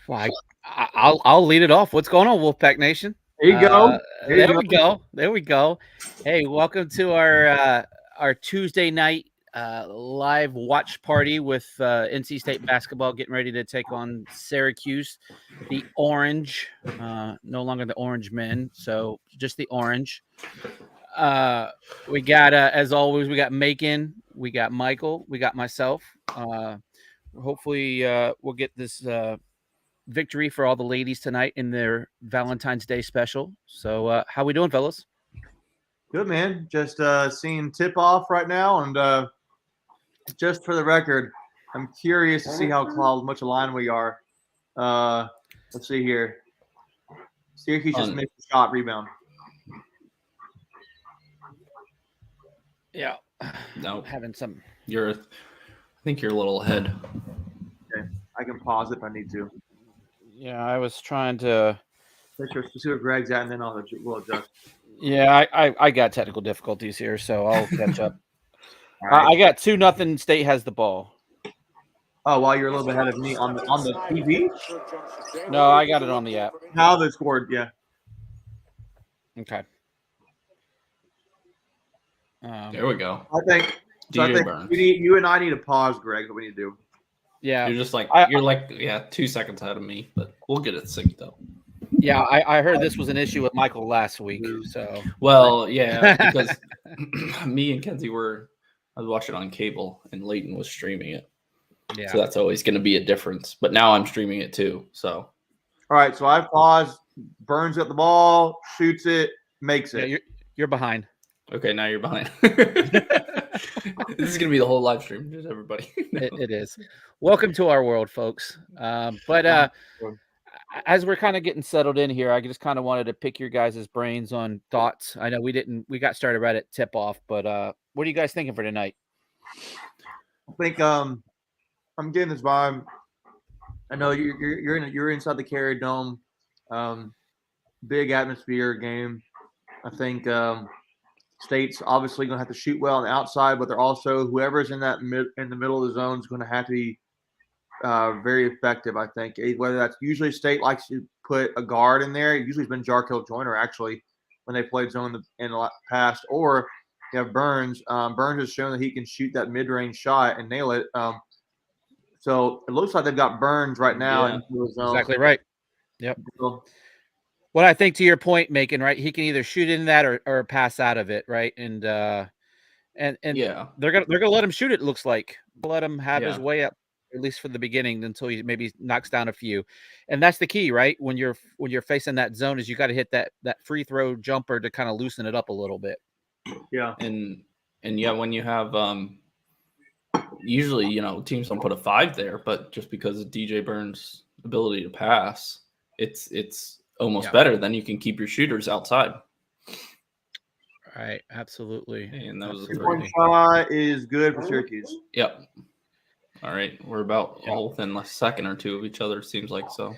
Well, I'll lead it off. What's going on, Wolfpack Nation? There you go. There we go. There we go. Hey, welcome to our Tuesday night live watch party with NC State basketball getting ready to take on Syracuse, the Orange. No longer the Orange Men, so just the Orange. We got as always, we got Macon, we got Michael, we got myself. Hopefully, we'll get this. Victory for all the ladies tonight in their Valentine's Day special. So how we doing, fellas? Good, man. Just seeing tip off right now, and just for the record, I'm curious to see how much aligned we are. Let's see here. Syracuse just missed a shot rebound. Yeah. No, having some. I think you're a little ahead. Okay, I can pause if I need to. Yeah, I was trying to see where Greg's at, and then we'll adjust. Yeah, I got technical difficulties here, so I'll catch up. Right. I got 2-0. State has the ball. Oh, well, you're a little bit ahead of me on the TV. No, I got it on the app. How they scored? Yeah. Okay. There we go. I think you and I need to pause, Greg. What we need to do. Yeah, you're just like 2 seconds ahead of me, but we'll get it synced up. Yeah, I heard this was an issue with Michael last week. So because me and Kenzie I was watching on cable and Leighton was streaming it. Yeah, so that's always going to be a difference. But now I'm streaming it too. So all right, so I paused. Burns got the ball, shoots it, makes it. Yeah, you're behind. Okay, now you're behind. This is going to be the whole live stream. Just everybody. It is. Welcome to our world, folks. But as we're kind of getting settled in here, I just kind of wanted to pick your guys' brains on thoughts. I know we got started right at tip-off, but what are you guys thinking for tonight? I think I'm getting this vibe. I know you're inside the Carrier Dome. Big atmosphere game. I think State's obviously going to have to shoot well on the outside, but they're also whoever's in the middle of the zone is going to have to be very effective. I think whether that's usually State likes to put a guard in there. It usually has been Jarkel Joyner actually when they played zone in the past, or you have Burns. Burns has shown that he can shoot that mid-range shot and nail it. So it looks like they've got Burns right now in the zone. Exactly right. Yep. What I think to your point, Macon, right? He can either shoot in that or pass out of it, right? And yeah, they're gonna let him shoot it. It looks like let him have his way up, at least for the beginning, until he maybe knocks down a few. And that's the key, right? When you're facing that zone, is you got to hit that free throw jumper to kind of loosen it up a little bit. Yeah, and yeah, when you have usually teams don't put a 5 there, but just because of DJ Burns' ability to pass, it's almost better. Then you can keep your shooters outside. Right, absolutely. And that was a shot is good for Syracuse. Yep. All right, we're about all within a second or two of each other. It seems like so.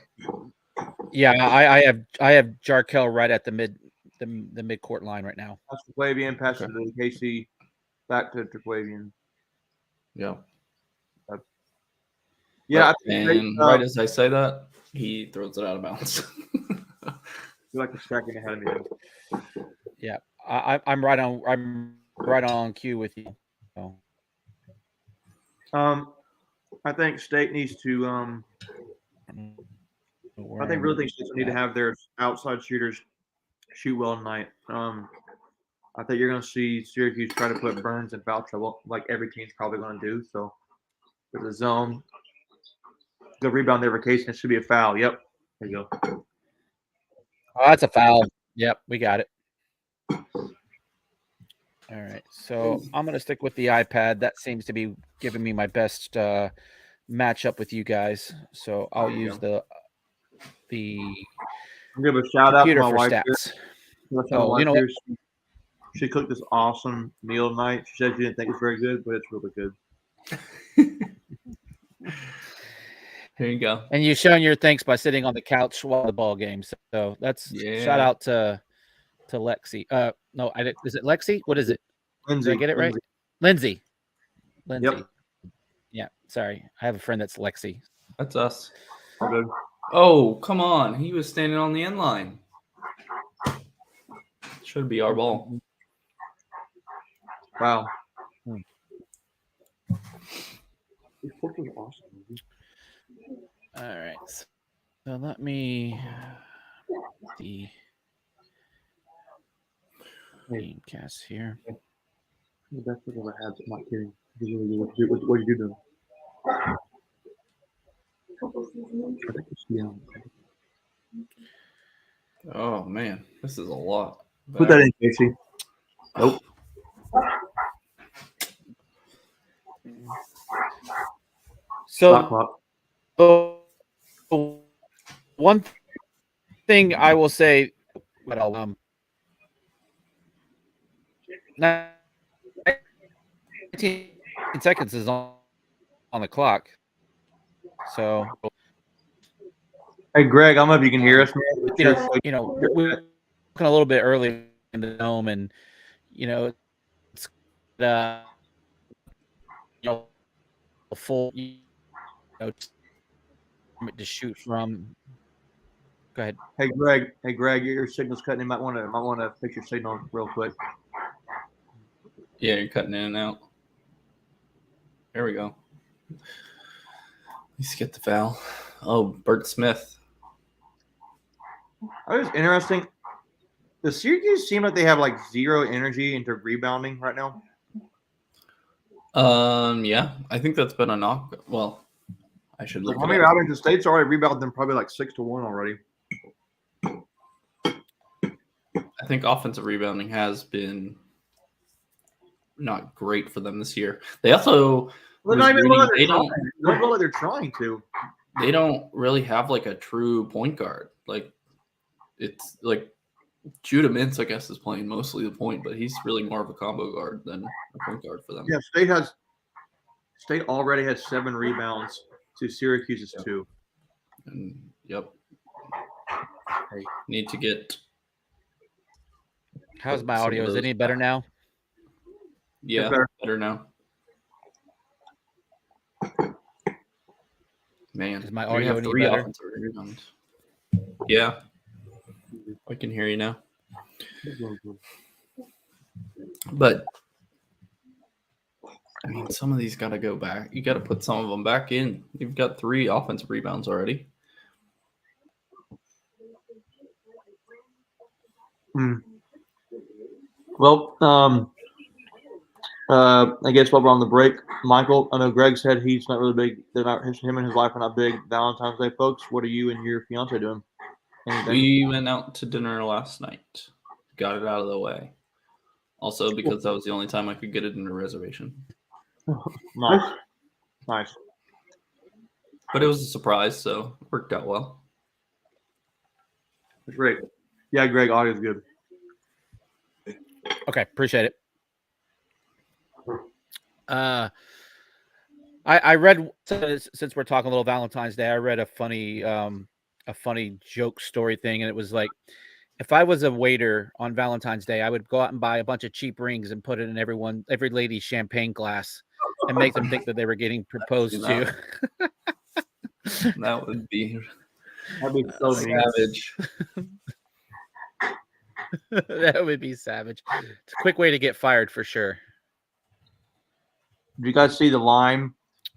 Yeah, I have Jarkel right at the mid-court line right now. That's Triglavian, pass to the KC, back to Triglavian. Yeah. Yeah. And right as I say that, he throws it out of bounds. You're like a second ahead of me. Yeah, I'm right on cue with you. So. I think State needs to. I think State's need to have their outside shooters shoot well tonight. I think you're going to see Syracuse try to put Burns in foul trouble, like every team's probably going to do. So there's a zone. Good rebound there for Casey. It should be a foul. Yep. There you go. Oh, that's a foul. Yep, we got it. All right. So I'm going to stick with the iPad. That seems to be giving me my best matchup with you guys. So I'll use the I'll give a shout out to my wife. Stats. She cooked this awesome meal tonight. She said she didn't think it was very good, but it's really good. Here you go. And you've shown your thanks by sitting on the couch while the ball game. So that's shout out to Lexi. No, is it Lexi? What is it? Lindsay. Did I get it right? Lindsay. Yep. Yeah. Sorry, I have a friend that's Lexi. That's us. Good. Oh, come on. He was standing on the end line. Should be our ball. Wow. All right. So let me the game cast here. The best thing I've ever had. I'm not kidding. What did you do? Oh, man. This is a lot. Put that in, Casey. Nope. So one thing I will say, but I'll 19 seconds is on the clock. So, hey, Greg, I don't know if you can hear us, man. We're a little bit early in the dome, and it's full, to shoot from. Go ahead. Hey, Greg, your signal's cutting. You might want to fix your signal real quick. Yeah, you're cutting in and out. There we go. Let's get the foul. Oh, Bert Smith. That was interesting. The Syracuse seem like they have like zero energy into rebounding right now. Yeah, I think that's been a knock. Well, I should look. How many rebounds? The State's already rebounded them probably like 6-1 already. I think offensive rebounding has been not great for them this year. They also they don't look like they're trying to. They don't really have like a true point guard. Like it's like Judah Mintz, I guess, is playing mostly the point, but he's really more of a combo guard than a point guard for them. Yeah, State already has 7 rebounds to Syracuse's 2. And yep. Hey, need to get. How's my audio? Is it any better now? Yeah, better now. Man, is my audio any better? Yeah, I can hear you now. But I mean, some of these got to go back. You got to put some of them back in. You've got 3 offensive rebounds already. Well, I guess while we're on the break, Michael, I know Greg said he's not really big. Him and his wife are not big Valentine's Day folks. What are you and your fiance doing? Anything? We went out to dinner last night. Got it out of the way. Also, because that was the only time I could get a dinner reservation. Nice. But it was a surprise, so it worked out well. Great. Yeah, Greg, audio's good. Okay, appreciate it. I read, since we're talking a little Valentine's Day, I read a funny joke story thing, and it was like, if I was a waiter on Valentine's Day, I would go out and buy a bunch of cheap rings and put it in every lady's champagne glass and make them think that they were getting proposed to. That would be so savage. That would be savage. It's a quick way to get fired for sure. Did you guys see the line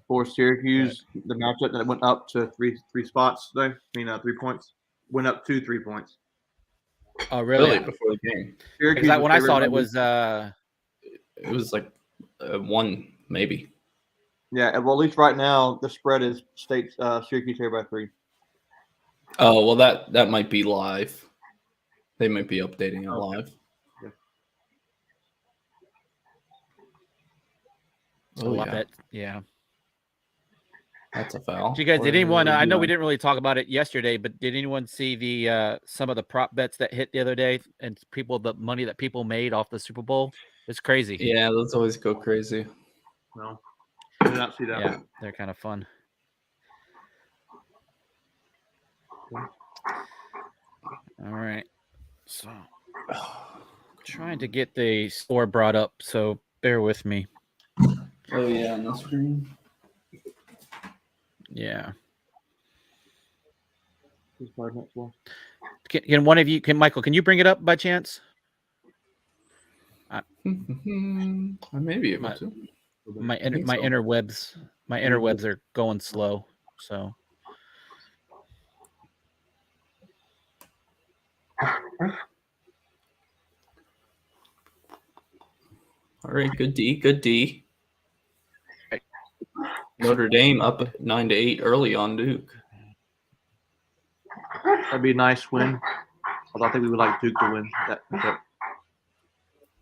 for Syracuse, the matchup that went up to three spots today? 3 points. Went up 3 points. Oh, really? Before the game. When I saw it, it was like 1 maybe. Yeah, well, at least right now the spread is Syracuse here by 3. Oh, well, that might be live. They might be updating it live. Oh, yeah. Yeah. That's a foul. Did you guys, did anyone, I know we didn't really talk about it yesterday, but did anyone see the some of the prop bets that hit the other day and the money that people made off the Super Bowl? It's crazy. Yeah, those always go crazy. No, I did not see that. Yeah, they're kind of fun. All right. So trying to get the score brought up, so bear with me. Oh, yeah, on the screen. Yeah. Can one of you, Michael, can you bring it up by chance? I may be able to. My interwebs are going slow, so. All right, good D. Notre Dame up 9-8 early on Duke. That'd be a nice win. Although I think we would like Duke to win that.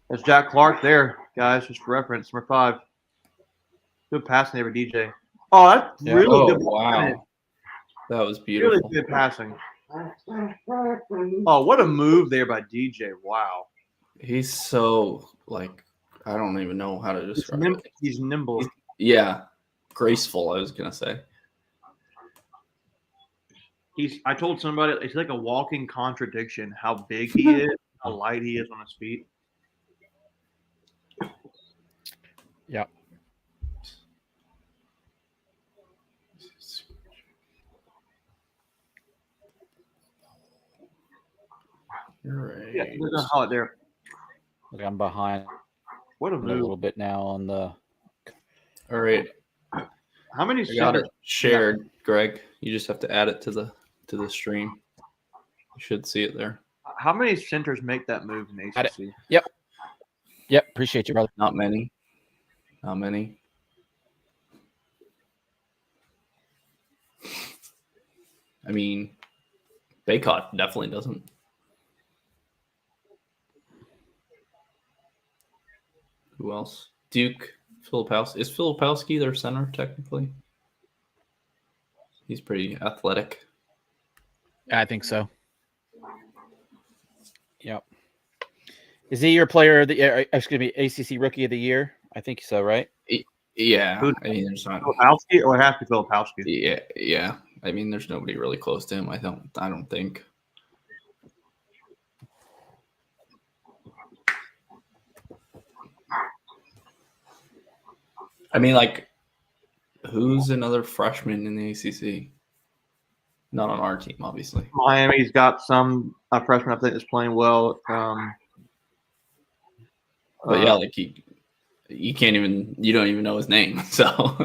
That's Jack Clark there, guys, just for reference. Number 5. Good passing there for DJ. Oh, that's really good. Wow. That was beautiful. Really good passing. Oh, what a move there by DJ. Wow. He's so, like, I don't even know how to describe it. He's nimble. Graceful, I was going to say. I told somebody, it's like a walking contradiction how big he is, how light he is on his feet. Yeah. Right. Yeah, there's a hot there. Look, I'm behind. What a A move. little bit now on the. All right. How many I got it shared, Greg. You just have to add it to the stream. You should see it there. How many centers make that move in ACC? Yep. Appreciate you, brother. Not many. I mean, Baycott definitely doesn't. Who else? Duke, Filipowski. Is Filipowski their center, technically? He's pretty athletic. I think so. Yep. Is he your player of the ACC Rookie of the Year? I think so, right? Yeah. I mean, there's not Filipowski, or it has to be Filipowski. Yeah. I mean, there's nobody really close to him. I don't think. I mean, like, who's another freshman in the ACC? Not on our team, obviously. Miami's got some freshman I think that's playing well. But yeah, like you don't even know his name. So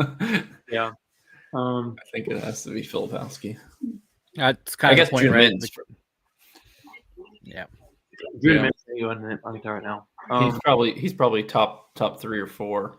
yeah. I think it has to be Filipowski. It's kind of the point, right? Yeah. June Mintz, I can tell right now. He's probably top 3 or 4.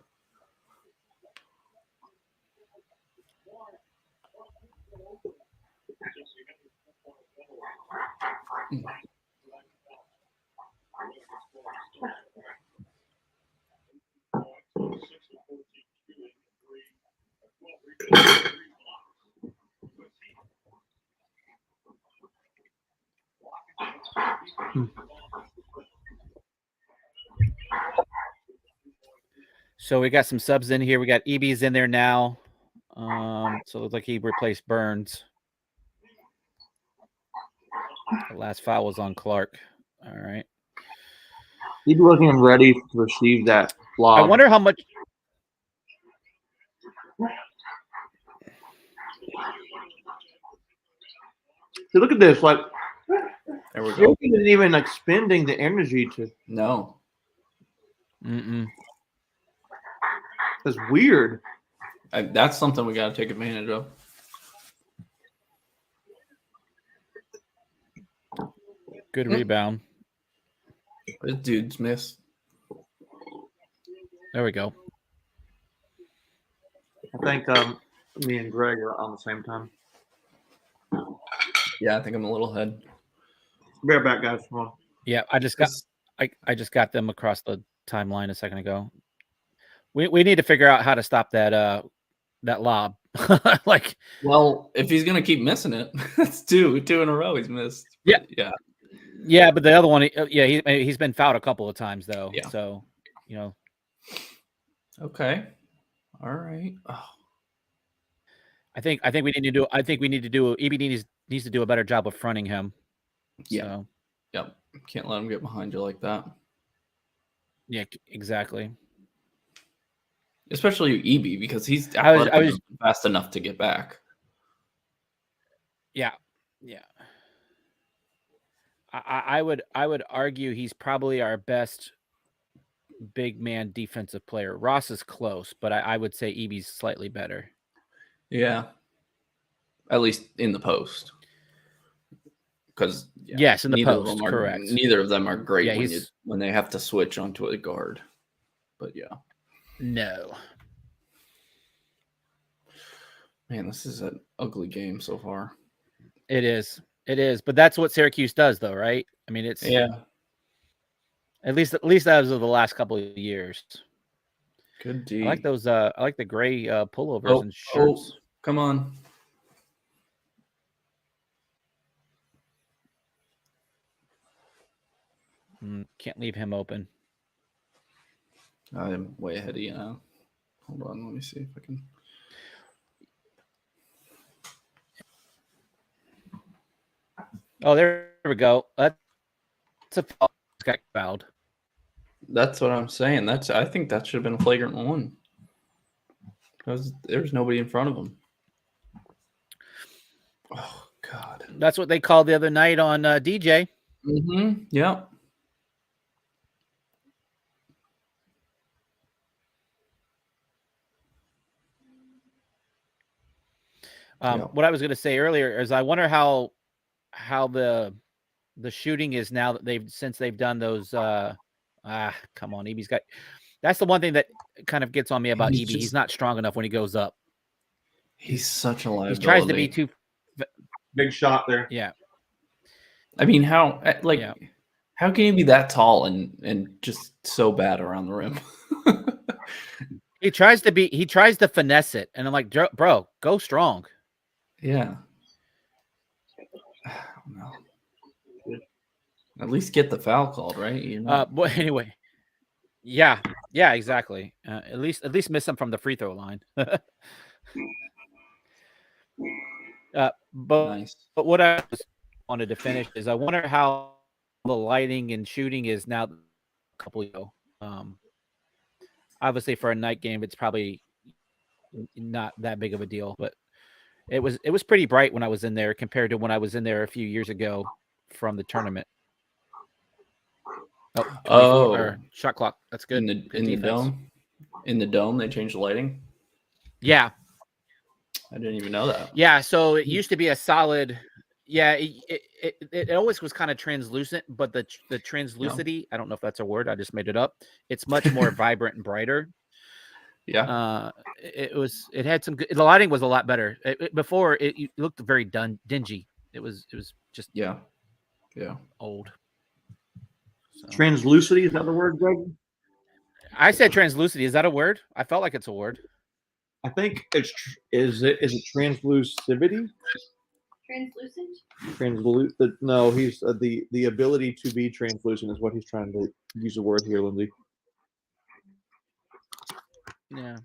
So we got some subs in here. We got EB's in there now. So it looks like he replaced Burns. The last foul was on Clark. All right. He's looking ready to receive that lob. I wonder how much. See, look at this. Like, there we go. He isn't even expending the energy to. No. That's weird. That's something we got to take advantage of. Good rebound. This dude's missed. There we go. I think me and Greg are on the same time. Yeah, I think I'm a little ahead. Be right back, guys. Come on. Yeah, I just got them across the timeline a second ago. We need to figure out how to stop that lob. Like, well, if he's gonna keep missing it, that's two in a row he's missed. Yeah, but the other one, he's been fouled a couple of times though. Yeah. So, Okay. All right. Oh. I think we need to do. EBD needs to do a better job of fronting him. Yeah. So. Yep. Can't let him get behind you like that. Yeah, exactly. Especially EB, because he's I was fast enough to get back. Yeah. I would argue he's probably our best big man defensive player. Ross is close, but I would say Eby's slightly better. Yeah. At least in the post. Because yes, in the post, correct. Neither of them are great when they have to switch onto a guard. But yeah. No. Man, this is an ugly game so far. It is. But that's what Syracuse does, though, right? I mean, it's At least as of the last couple of years. Good D. I like those. I like the gray pullovers and shirts. Come on. Can't leave him open. I'm way ahead of you now. Hold on, let me see if I can. Oh, there we go. That's a foul. Got fouled. That's what I'm saying. I think that should have been a flagrant one. Because there's nobody in front of him. Oh God. That's what they called the other night on DJ. Mm-hmm. Yep. What I was going to say earlier is I wonder how the shooting is now that they've done those. Come on, Eby's got. That's the one thing that kind of gets on me about Eby. He's not strong enough when he goes up. He's such a liability. He tries to be too big shot there. Yeah. I mean, how can you be that tall and just so bad around the rim? He tries to finesse it, and I'm like, bro, go strong. Yeah. I don't know. At least get the foul called, right? But anyway, yeah, exactly. At least miss him from the free throw line. But nice. But what I wanted to finish is I wonder how the lighting and shooting is now. A couple ago, obviously for a night game, it's probably not that big of a deal, but it was pretty bright when I was in there compared to when I was in there a few years ago from the tournament. Shot clock. That's good. In the dome. In the dome, they changed the lighting. Yeah, I didn't even know that. Yeah, so it used to be a solid. Yeah, it always was kind of translucent, but the translucity, I don't know if that's a word. I just made it up. It's much more vibrant and brighter. Yeah. It had some good. The lighting was a lot better. Before it looked very dingy. It was just old. So. Translucity, is that the word, Greg? I said translucity. Is that a word? I felt like it's a word. I think is it translusivity? Translucent? No, he's the ability to be translucent is what he's trying to use the word here, Lindsay. Yeah.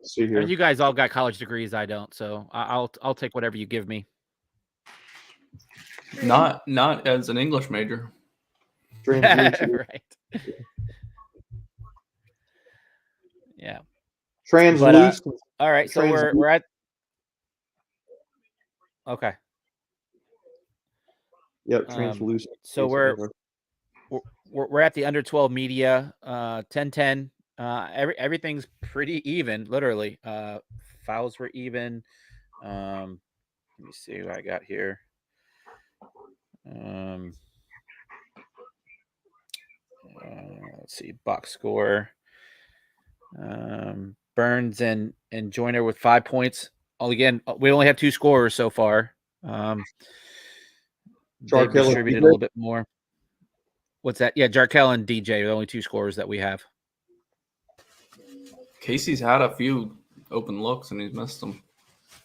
Let's see here. You guys all got college degrees. I don't, so I'll take whatever you give me. Not as an English major. Right. Yeah. Translucent. All right, so we're at. Okay. Yep, translucent. So we're at the under 12 media, 10-10. Everything's pretty even, literally. Fouls were even. Let me see what I got here. Let's see, box score. Burns and Joyner with 5 points. Again, we only have 2 scorers so far. Jarkel distributed a little bit more. What's that? Yeah, Jarkel and DJ are the only 2 scorers that we have. Casey's had a few open looks and he's missed them.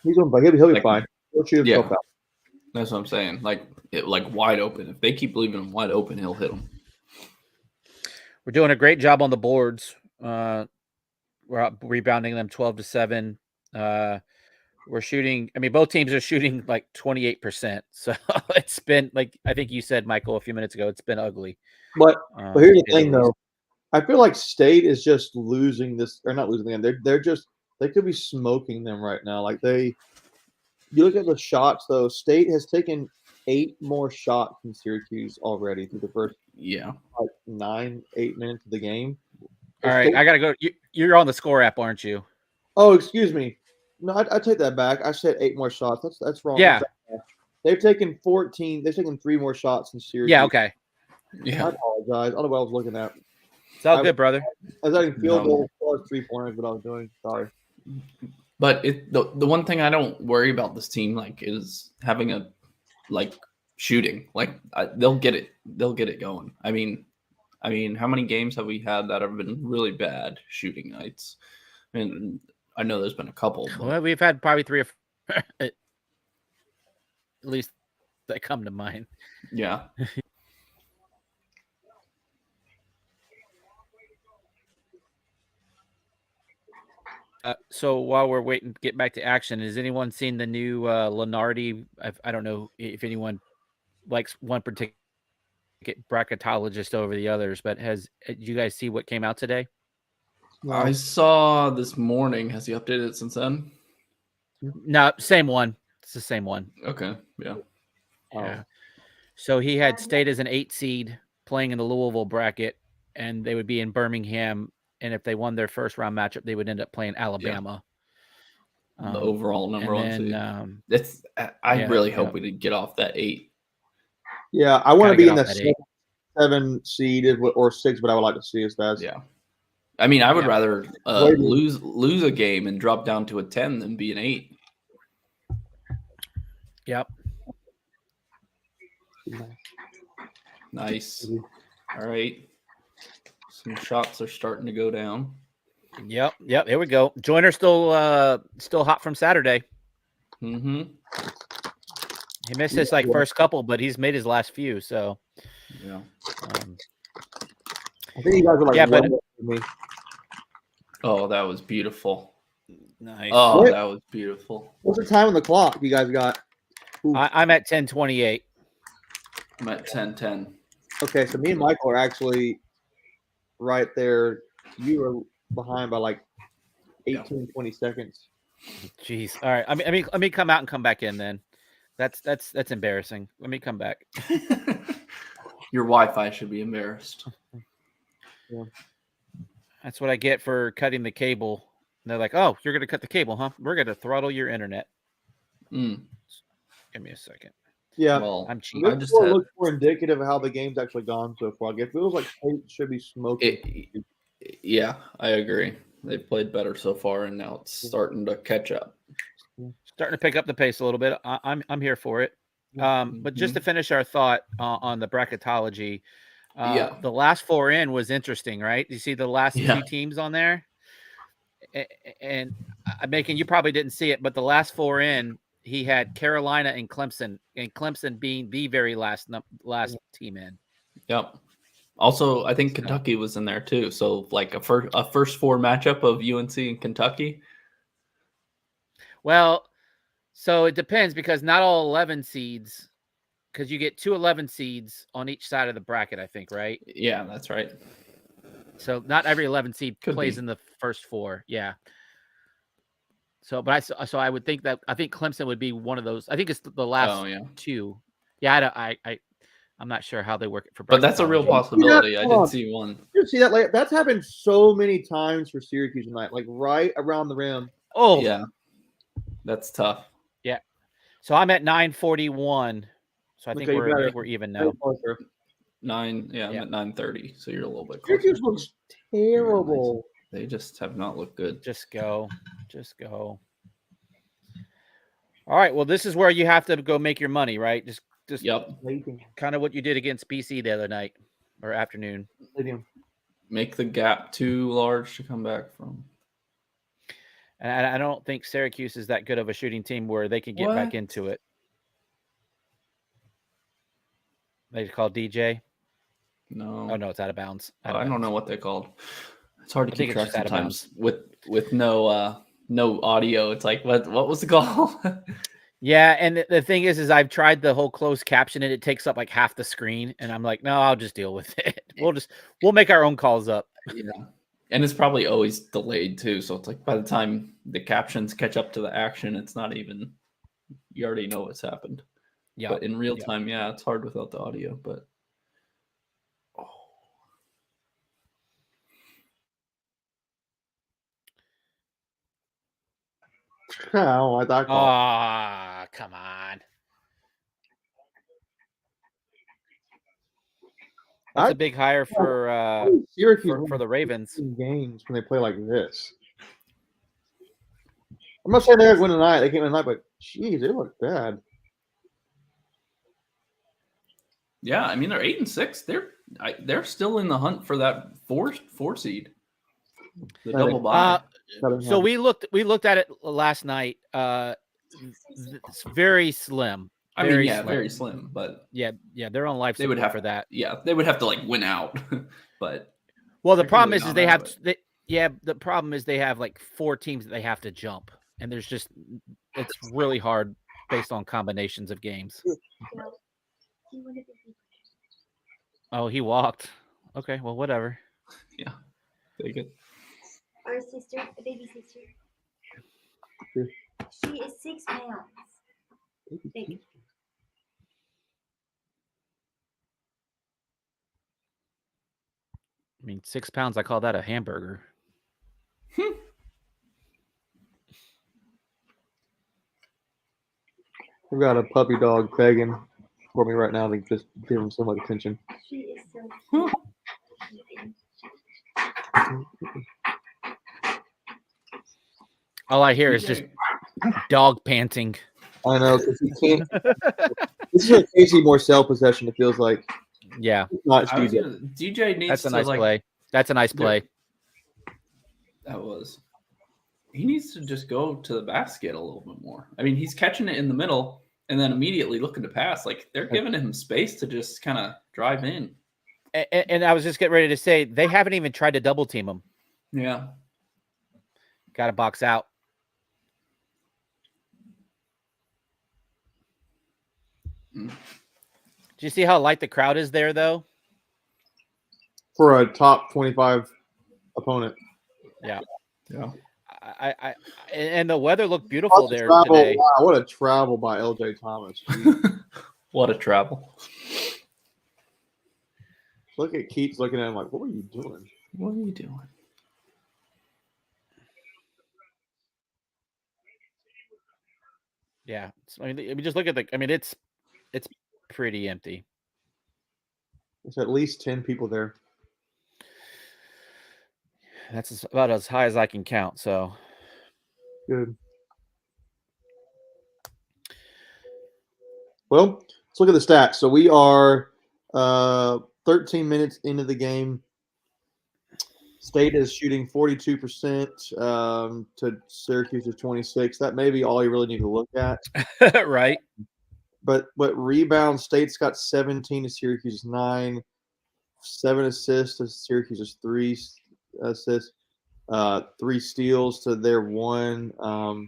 He'll be fine. He'll shoot himself out. That's what I'm saying. Like wide open. If they keep leaving him wide open, he'll hit them. We're doing a great job on the boards. We're rebounding them 12-7. We're shooting. I mean, both teams are shooting like 28%. So it's been like I think you said, Michael, a few minutes ago. It's been ugly. But here's the thing, though. I feel like State is just losing this, or not losing the game. They could be smoking them right now. Like you look at the shots though. State has taken 8 more shots in Syracuse already through the first 9-8 minutes of the game. All right, I gotta go. You're on the score app, aren't you? Oh, excuse me. No, I take that back. I said 8 more shots. That's wrong. Yeah. They've taken 14. They've taken 3 more shots in Syracuse. Yeah. Okay. Yeah. I apologize. I don't know what I was looking at. It's all good, brother. I was adding field goals plus 3-pointers. What I was doing. Sorry. But the one thing I don't worry about this team is having a shooting. They'll get it. They'll get it going. I mean, how many games have we had that have been really bad shooting nights? I mean, I know there's been a couple. But... Well, we've had probably 3 or 4, at least that come to mind. Yeah. So while we're waiting to get back to action, has anyone seen the new Lenardi? I don't know if anyone likes one particular bracketologist over the others, but did you guys see what came out today? I saw this morning. Has he updated it since then? No, same one. It's the same one. Okay. Yeah. Yeah. So he had State as an 8 seed playing in the Louisville bracket, and they would be in Birmingham. And if they won their first round matchup, they would end up playing Alabama. Yeah. The overall number 1 seed. I really hope we did get off that 8. Yeah, I want to be in the 7 seed or 6, but I would like to see us best. Yeah. I mean, I would rather lose a game and drop down to a 10 than be an 8. Yep. Nice. All right. Some shots are starting to go down. Yep. Here we go. Joyner's still hot from Saturday. Mm-hmm. He missed his first couple, but he's made his last few. So yeah. I think you guys are me. Oh, that was beautiful. Nice. Oh, that was beautiful. What's the time on the clock you guys got? I'm at 10:28. I'm at 10:10. Okay, so me and Michael are actually right there. You were behind by 18, 20 seconds. Jeez. All right. I mean, let me come out and come back in then. That's embarrassing. Let me come back. Your Wi-Fi should be embarrassed. Yeah. That's what I get for cutting the cable. And they're like, "Oh, you're going to cut the cable, huh? We're going to throttle your internet." Give me a second. Yeah, well, I'm cheap. This looks more indicative of how the game's actually gone so far. It feels like State should be smoking. Yeah, I agree. They've played better so far, and now it's starting to catch up. Starting to pick up the pace a little bit. I'm here for it. But just to finish our thought on the bracketology, the last 4 in was interesting, right? You see the last 2 teams on there, and you probably didn't see it, but the last 4 in, he had Carolina and Clemson being the very last team in. Yep. Also, I think Kentucky was in there too. So a first 4 matchup of UNC and Kentucky. Well, so it depends because not all 11 seeds, because you get 2 11 seeds on each side of the bracket, I think, right? Yeah, that's right. So not every 11 seed plays in the first 4. Yeah. So, but I would think that I think Clemson would be one of those. I think it's the last 2. Yeah, I'm not sure how they work it for. But that's a real possibility. I did see one. You see that? That's happened so many times for Syracuse tonight, right around the rim. Oh, yeah, that's tough. Yeah. So I'm at 9:41. So I think we're even now. 9. Yeah, I'm at 9:30. So you're a little bit closer. Syracuse looks terrible. They just have not looked good. Just go. All right. Well, this is where you have to go make your money, right? Just kind of what you did against BC the other night or afternoon. Make the gap too large to come back from. And I don't think Syracuse is that good of a shooting team where they can get back into it. They call DJ? No. Oh, no, it's out of bounds. I don't know what they called. It's hard to keep track sometimes with no audio. It's like, what was the call? Yeah, and the thing is I've tried the whole closed caption and it takes up half the screen, and I'm like, no, I'll just deal with it. We'll make our own calls up. Yeah, and it's probably always delayed too. So it's by the time the captions catch up to the action, it's not even. You already know what's happened. Yeah. But in real time, yeah, it's hard without the audio. But I don't like that call. Ah, come on. That's a big hire for Syracuse for the Ravens. games when they play like this. I'm not saying they're going to win tonight. They can't win tonight, but geez, they look bad. yeah, I mean they're 8-6. They're still in the hunt for that four seed. The double bye. So we looked at it last night. It's very slim. Very slim. But yeah, they're on life support for that. Yeah, they would have to like win out. But well, the problem is they have the problem is they have like 4 teams that they have to jump, and it's really hard based on combinations of games. Oh, he walked. Okay, well, whatever. Yeah, take it. Our sister, a baby sister. She is 6 pounds. Big. I mean, 6 pounds, I call that a hamburger. We've got a puppy dog begging for me right now to just give him so much attention. She is so All I hear is just dog panting. I know, because he can't. This is a Casey Morcell possession, it feels like. Yeah. Not DJ needs That's a nice play. That's a nice play. That was. He needs to just go to the basket a little bit more. I mean, he's catching it in the middle and then immediately looking to pass. Like, they're giving him space to just kind of drive in. And I was just getting ready to say, they haven't even tried to double team him. Yeah. Got to box out. Do you see how light the crowd is there, though? For a top 25 opponent. Yeah. Yeah. And the weather looked beautiful there today. Wow, what a travel by LJ Thomas. What a travel. Look at Keats looking at him like, what were you doing? What are you doing? Yeah. I mean, just look at it's pretty empty. There's at least 10 people there. That's about as high as I can count. So good. Well, let's look at the stats. So we are 13 minutes into the game. State is shooting 42% to Syracuse's 26%. That may be all you really need to look at. Right. But rebounds, State's got 17 to Syracuse's 9, 7 assists to Syracuse's 3 assists, 3 steals to their 1. The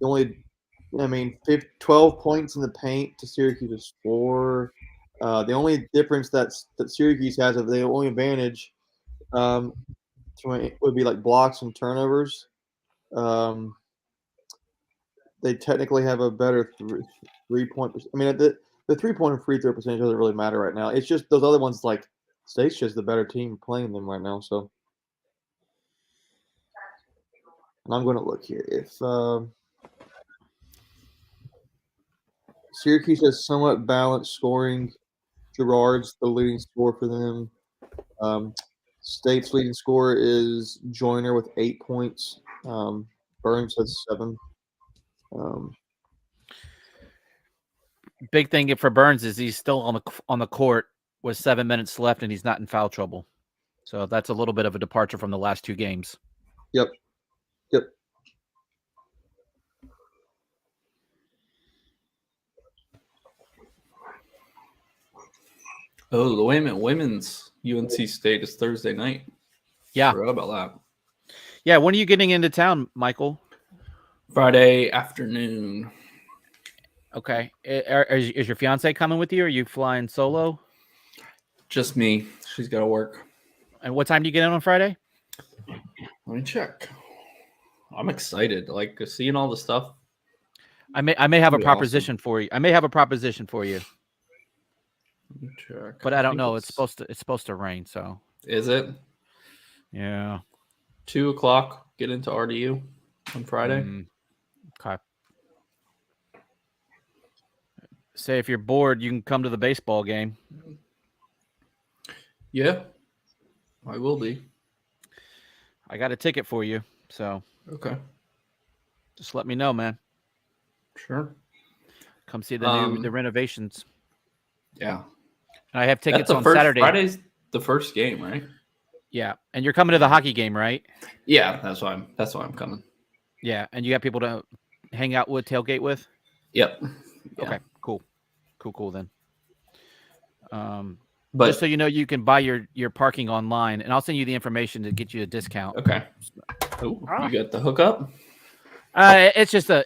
only, 12 points in the paint to Syracuse's 4. The only difference that Syracuse has, of the only advantage, would be like blocks and turnovers. They technically have a better 3-point. I mean, the 3-point free throw percentage doesn't really matter right now. It's just those other ones, like State's just the better team playing them right now. So, and I'm going to look here. If Syracuse has somewhat balanced scoring, Girard's the leading scorer for them. State's leading scorer is Joyner with 8 points. Burns has 7. Big thing for Burns is he's still on the court with 7 minutes left, and he's not in foul trouble. So that's a little bit of a departure from the last 2 games. Yep. Oh, the women's UNC State is Thursday night. Yeah. Forgot about that. Yeah, when are you getting into town, Michael? Friday afternoon. Okay. Is your fiance coming with you, or are you flying solo? Just me. She's got to work. And what time do you get in on Friday? Let me check. I'm excited. Like, seeing all the stuff. I may have a That'd be proposition for you. I may have a proposition for you, Let me check. but I don't think know. It's supposed to rain, so Is it yeah. 2:00? Get into RDU on Friday. Okay. Say if you're bored, you can come to the baseball game. Yeah, I will be. I got a ticket for you, so Okay, just let me know, man. sure. Come see the renovations. Yeah, And I have that's tickets the on first Saturday. Friday's the first game, right? Yeah, and you're coming to the hockey game, right? Yeah, that's why I'm coming. Yeah, and you got people to hang out with, tailgate with. Yep. Yeah. Okay, cool then. But just so you know, you can buy your parking online, and I'll send you the information to get you a discount. okay. Oh, you got the hookup? It's just a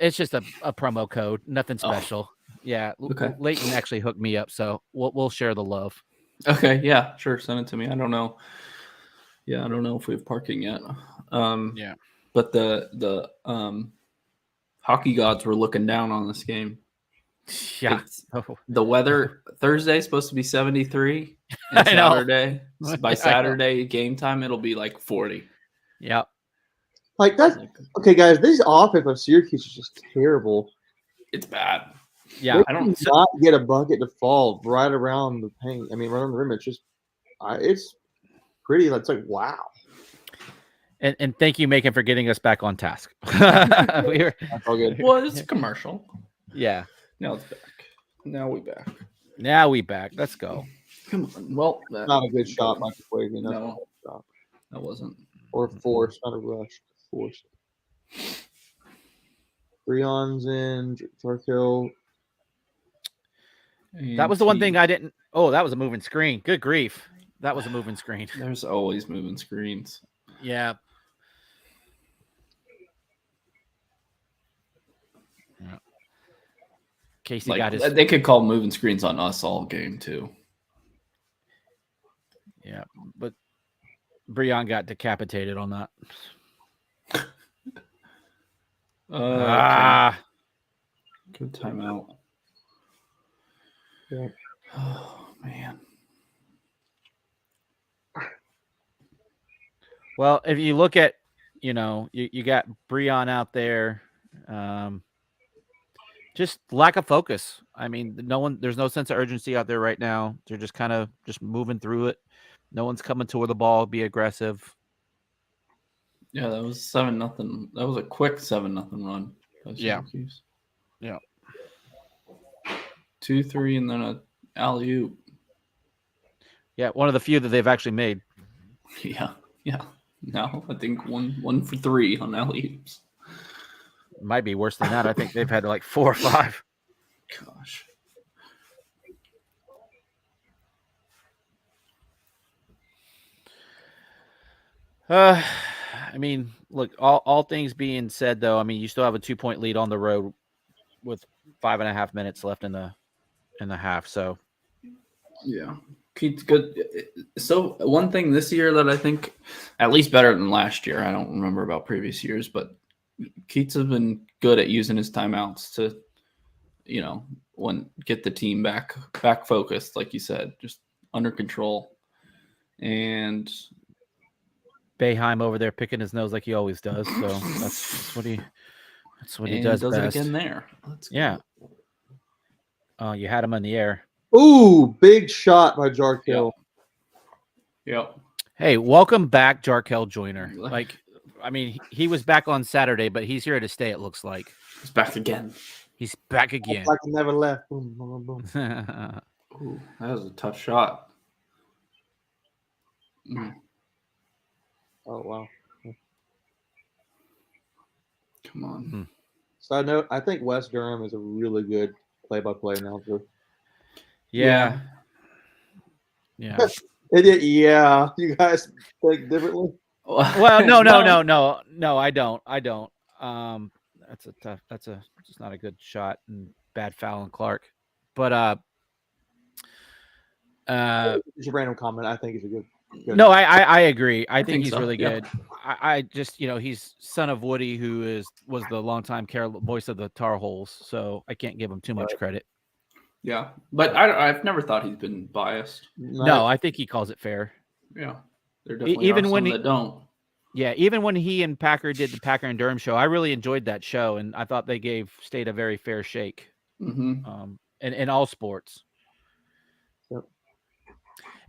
promo code, nothing Oh. special. Yeah, Okay. Leighton actually hooked me up, so we'll share the love. Okay, yeah, sure. Send it to me. I don't know. Yeah, I don't know if we have parking yet. Yeah. But the hockey gods were looking down on this game. Yeah. The weather Thursday is supposed to be 73, and I know. Saturday by Saturday game time it'll be like 40. Yeah. Like that's okay, guys. This offense of Syracuse is just terrible. It's bad. Yeah. They I don't- not get a bucket to fall right around the paint. I mean, right on the rim. It's just, it's pretty. It's like wow. And thank you, Macon, for getting us back on task. That's all good. Well, it's a commercial. Yeah. Now it's back. Now we back. Now we back. Let's go. Come on. Well, that, Not a good shot by Tuffy. No. That wasn't. Or forced, not a rush. Forced. Breon's in. Jarkill. That was the one thing I didn't. Oh, that was a moving screen. Good grief. That was a moving screen. There's always moving screens. Yeah. Casey got his. They could call moving screens on us all game too. Yeah, but Breon got decapitated on that. Okay. Good timeout. Yeah. Oh man. Well, if you look at, you got Breon out there, just lack of focus. I mean, there's no sense of urgency out there right now. They're just kind of just moving through it. No one's coming toward the ball, be aggressive. Yeah, that was 7-0. That was a quick 7-0 run. Yeah. Yeah. 2-3 and then a alley-oop. Yeah, one of the few that they've actually made. Yeah. Now I think one for 3 on alley-oops. Might be worse than that. I think they've had like 4 or 5. Gosh. I mean, look, all things being said, though, I mean, you still have a 2-point lead on the road with 5.5 minutes left in the half. So, yeah, Keith's good. So one thing this year that I think at least better than last year, I don't remember about previous years, but Keats has been good at using his timeouts to, get the team back focused, like you said, just under control. And Boeheim over there picking his nose like he always does. So that's what he does it best. again there. Yeah. Oh, you had him in the air. Ooh, big shot by Jarkill. Yep. Hey, welcome back, Jarkel Joyner. Like, I mean, he was back on Saturday, but he's here to stay, it looks like. He's back again. He's back again. Like he never left. Boom, boom, boom. Ooh, that was a tough shot. Oh, wow. Come on. Side note, I think Wes Durham is a really good play-by-play announcer. Yeah. Yeah, you guys think differently? Well, no, I don't. That's just not a good shot and bad foul on Clark. But it's a random comment. I think he's a good No, I agree. I think think he's so, really yeah. good. I just, he's son of Woody, who was the longtime voice of the Tar Heels, so I can't give him too much credit. Yeah, but I've never thought he's been biased. No, I think he calls it fair. Yeah, there definitely Even are when some that don't. Yeah, even when he and Packer did the Packer and Durham show, I really enjoyed that show, and I thought they gave State a very fair shake. In all sports. Yep.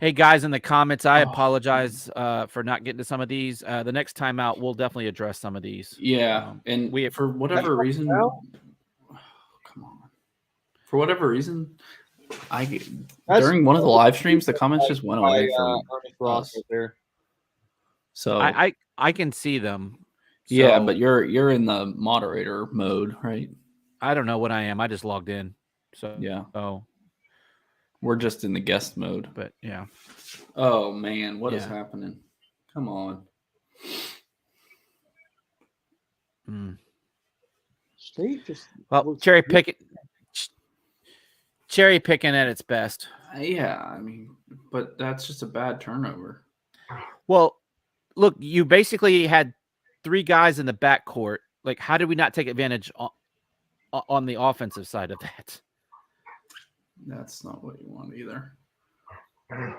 Hey guys, in the comments, I apologize for not getting to some of these. The next time out, we'll definitely address some of these. Yeah, and for whatever reason, come on. For whatever reason, during one of the live streams, the comments just went away from us. There. So I can see them. Yeah, but you're in the moderator mode, right? I don't know what I am. I just logged in. So yeah. Oh. We're just in the guest mode. But yeah. Oh man, what is happening? Come on. State just cherry picking at its best. Yeah, I mean, but that's just a bad turnover. Well, look, you basically had 3 guys in the backcourt. Like, how did we not take advantage on the offensive side of that? That's not what you want either. Come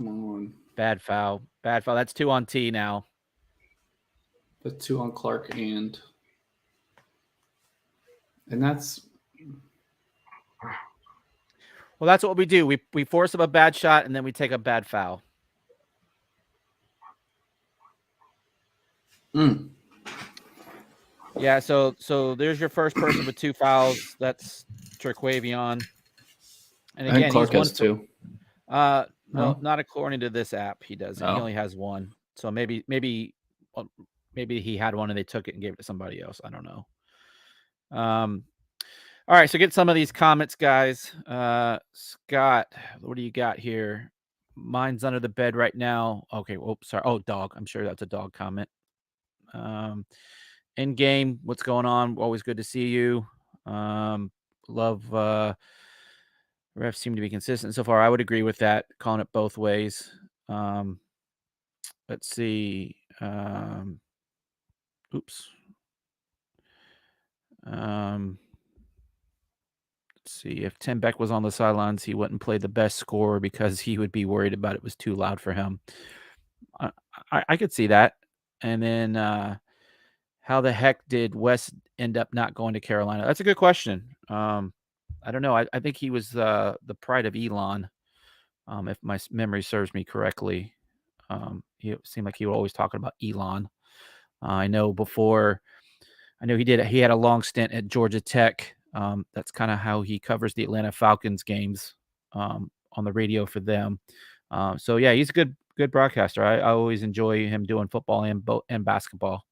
on. Bad foul. Bad foul. That's 2 on T now. That's 2 on Clark and that's. Well, that's what we do. We force up a bad shot and then we take a bad foul. Yeah, so there's your first person with 2 fouls. That's Turquavion. And again, Clark has 2. No, not according to this app. He doesn't. He only has 1. So maybe he had one and they took it and gave it to somebody else. I don't know. All right, so get some of these comments, guys. Scott, what do you got here? Mine's under the bed right now. Okay, sorry. Oh, dog. I'm sure that's a dog comment. In game, what's going on? Always good to see you. Love refs seem to be consistent so far. I would agree with that. Calling it both ways. Let's see. Oops. Let's see. If Tim Beck was on the sidelines, he wouldn't play the best scorer because he would be worried about it was too loud for him. I could see that. And then how the heck did West end up not going to Carolina? That's a good question. I don't know. I think he was the pride of Elon, if my memory serves me correctly. He seemed like he was always talking about Elon. I know he had a long stint at Georgia Tech. That's kind of how he covers the Atlanta Falcons games on the radio for them. So yeah, he's a good broadcaster. I always enjoy him doing football and basketball.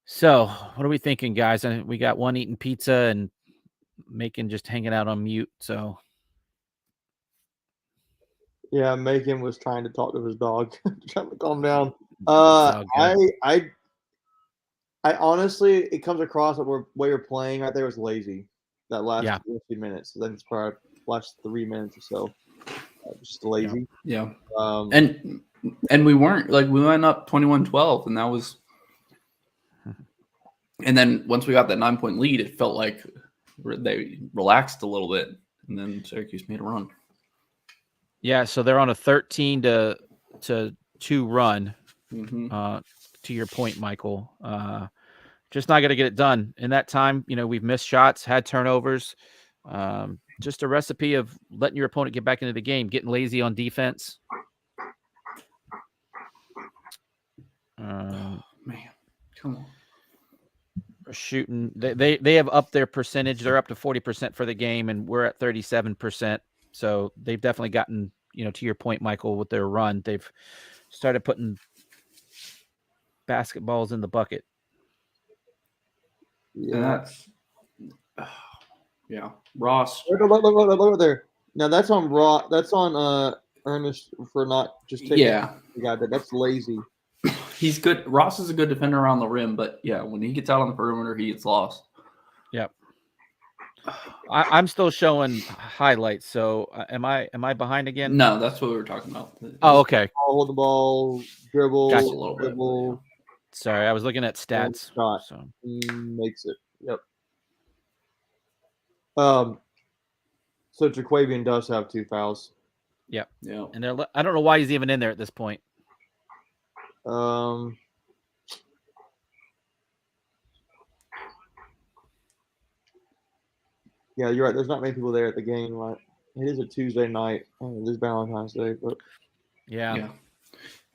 So what are we thinking, guys? We got one eating pizza and Macon just hanging out on mute. So yeah, Macon was trying to talk to his dog, trying to calm down. I honestly, it comes across that way we're playing right there was lazy. That last 15 minutes. I think it's probably last 3 minutes or so. Just lazy. Yeah. And we weren't we went up 21-12, and that was. And then once we got that 9-point lead, it felt like they relaxed a little bit, and then Syracuse made a run. Yeah, so they're on a 13-2 run. To your point, Michael, just not going to get it done in that time. We've missed shots, had turnovers, just a recipe of letting your opponent get back into the game, getting lazy on defense. Man, come on. Shooting, they have upped their percentage. They're up to 40% for the game, and we're at 37%. So they've definitely gotten, to your point, Michael, with their run, they've started putting basketballs in the bucket. Yeah. Ross. Look there. Now that's on Ross. That's on Ernest for not just taking. Yeah, That's lazy. he's good. Ross is a good defender around the rim, but yeah, when he gets out on the perimeter, he gets lost. Yep. I'm still showing highlights. So am I behind again? No, that's what we were talking about. Oh, okay. Hold the ball, dribble, Gotcha. A little bit. dribble, Sorry, I was looking at stats. shot. So Makes it. Yep. So Jaquavian does have 2 fouls. yep. Yeah. And I don't know why he's even in there at this point. Yeah, you're right. There's not many people there at the game. Right? It is a Tuesday night. It is Valentine's Day, but Yeah.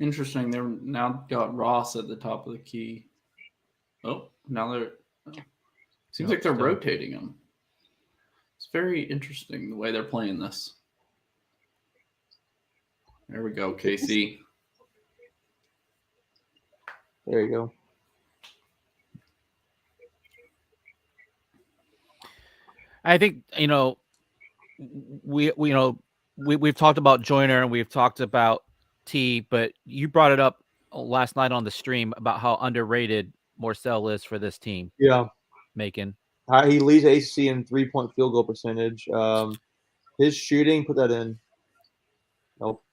Interesting. They're now got Ross at the top of the key. Oh, now they're. Seems like they're still. rotating him. It's very interesting the way they're playing this. There we go, KC. there you go. I think we've talked about Joyner and we've talked about T, but you brought it up last night on the stream about how underrated Morcell is for this team. Yeah. Macon. He leads ACC in 3-point field goal percentage. His shooting, put that in. Nope.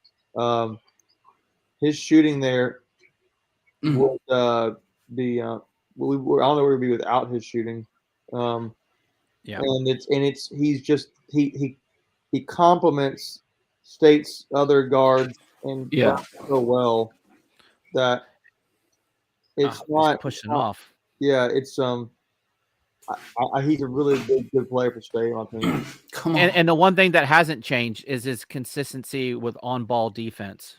His shooting there would be. I don't know where we'd be without his shooting. Yeah. And he's just he complements State's other guards and so well that it's not pushing off. Yeah, it's he's a really good player for State, in my opinion. Come on. And the one thing that hasn't changed is his consistency with on-ball defense.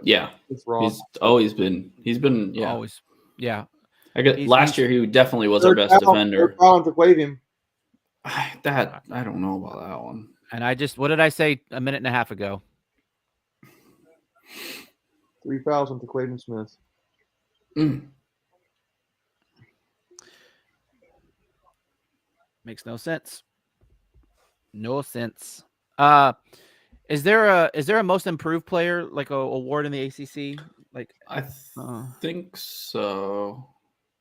Yeah, it's wrong. He's always been. He's been. Yeah, always. Yeah. Last year he definitely was our best defender. That I don't know about that one. And what did I say a minute and a half ago? 3 fouls on Quaven Smith. Makes no sense. No sense. Is there a most improved player like a award in the ACC? Like I think so.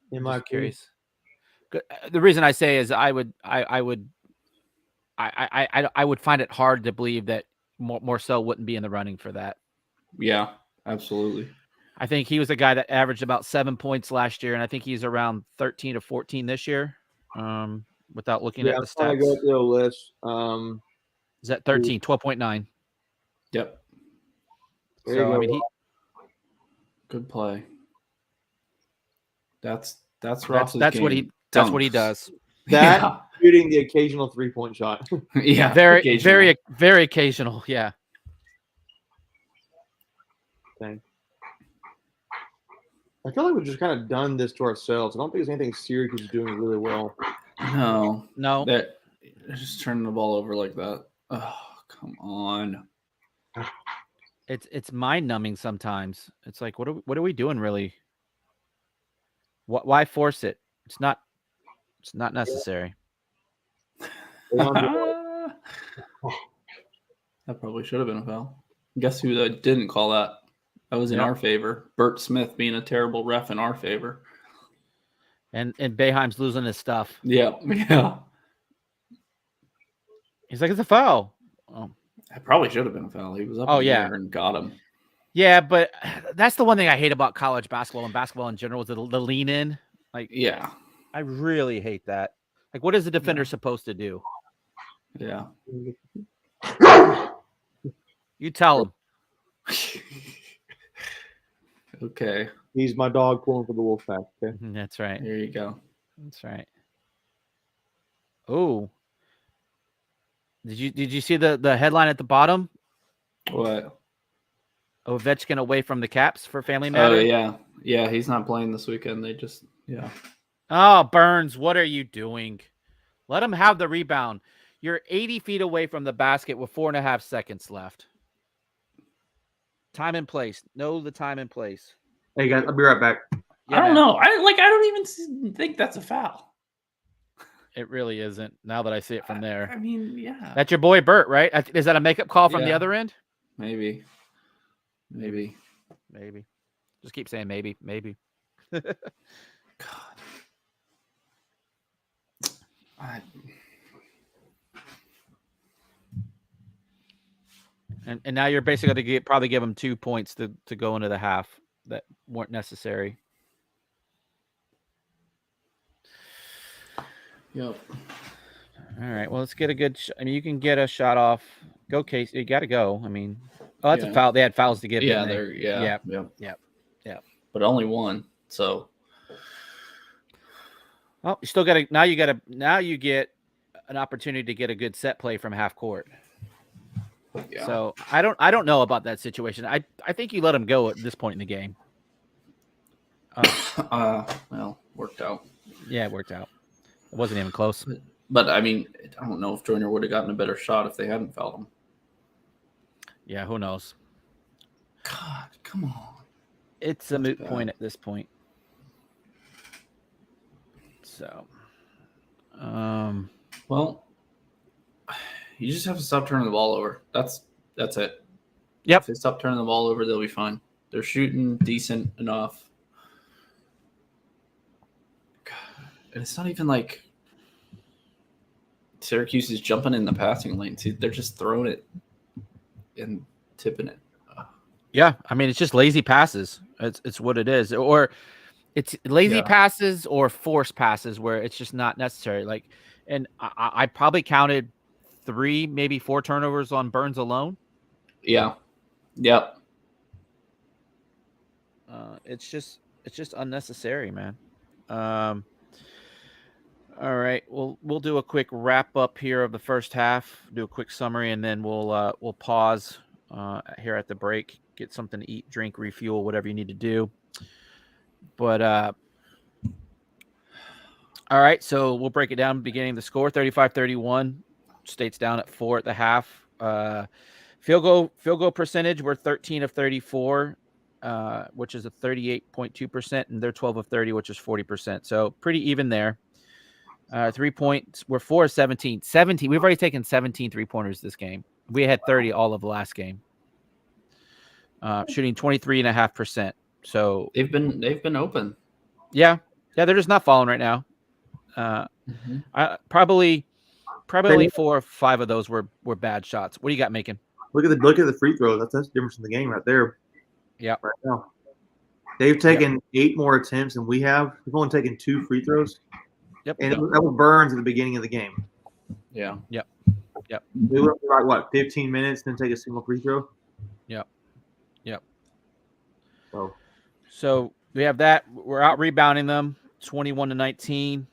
In my curious. The reason I say is I would find it hard to believe that Morcell wouldn't be in the running for that. Yeah, absolutely. I think he was a guy that averaged about 7 points last year, and I think he's around 13 to 14 this year. Without looking at the stats. I'm trying to go through the list. Is that 13, 12.9? Yep. So I mean, good play. That's what he does. Shooting the occasional 3-point shot. Yeah, very occasional. Yeah. Okay. I feel like we've just kind of done this to ourselves. I don't think there's anything Syracuse is doing really well. No. They're just turning the ball over like that. Oh, come on. It's mind numbing sometimes. It's like, what are we doing really? Why force it? It's not necessary. That probably should have been a foul. Guess who didn't call that? That was in our favor. Bert Smith being a terrible ref in our favor. And Boeheim's losing his stuff. Yeah. He's like, it's a foul. Oh. It probably should have been a foul. He was up in the air and got him. Yeah, but that's the one thing I hate about college basketball and basketball in general is the lean in. Like, yeah, I really hate that. Like, what is the defender supposed to do? Yeah. You tell him. Okay. He's my dog pulling for the Wolfpack. Okay. That's right. There you go. That's right. Oh. Did you see the headline at the bottom? What? Ovechkin away from the Caps for family matter? Oh, yeah. Yeah, he's not playing this weekend. Oh, Burns, what are you doing? Let him have the rebound. You're 80 feet away from the basket with 4.5 seconds left. Time and place. Know the time and place. Hey, guys, I'll be right back. I don't know. I don't even think that's a foul. It really isn't. Now that I see it from there, I mean, yeah, that's your boy Bert, right? Is that a makeup call from the Yeah. other end? maybe. Maybe. Just keep saying maybe. God. I, And now you're basically going to probably give them 2 points to go into the half that weren't necessary. yep. All right. Well, let's get a good. I mean, you can get a shot off. Go, Case. You got to go. I mean, oh, that's a Yeah. foul. They had fouls to give. Yeah, didn't they? they're yeah. Yep. But only one. So Oh, you still got to. Now you got to. Now you get an opportunity to get a good set play from half court. yeah. So I don't know about that situation. I think you let him go at this point in the game. Well, worked out. Yeah, it worked out. It wasn't even close. But I mean, I don't know if Joyner would have gotten a better shot if they hadn't fouled him. Yeah, who knows? God, come on. It's a moot bad. point at this point. So, Well, you just have to stop turning the ball over. That's it. Yep. If they stop turning the ball over, they'll be fine. They're shooting decent enough. God. And it's not even like Syracuse is jumping in the passing lane. See, they're just throwing it and tipping it. yeah, I mean, it's just lazy passes. It's what it is. Or it's lazy Yeah. passes or forced passes where it's just not necessary. Like, and I probably counted 3, maybe 4 turnovers on Burns alone. Yeah. Yep. It's just unnecessary, man. All right, we'll do a quick wrap up here of the first half, do a quick summary, and then we'll pause here at the break, get something to eat, drink, refuel, whatever you need to do. But all right, so we'll break it down. Beginning the score, 35-31. State's down at 4 at the half. Field goal percentage, we're 13 of 34, which is a 38.2%, and they're 12 of 30, which is 40%. So pretty even there. 3 points, we're 4 of 17. 17. We've already taken 17 3-pointers this game. We had 30 all of the last game. Shooting 23.5%. So They've been open. yeah, they're just not falling right now. Probably 4 or 5 of those were bad shots. What do you got, Macon? Look at the free throws. That's the difference in the game right there. Yeah. Right now, they've taken 8 more attempts than we have. We've only taken 2 free throws. Yep. And that was Burns at the beginning of the game. Yeah. We were like what, 15 minutes, then take a single free throw. Yep. So we have that. We're out rebounding them 21-19.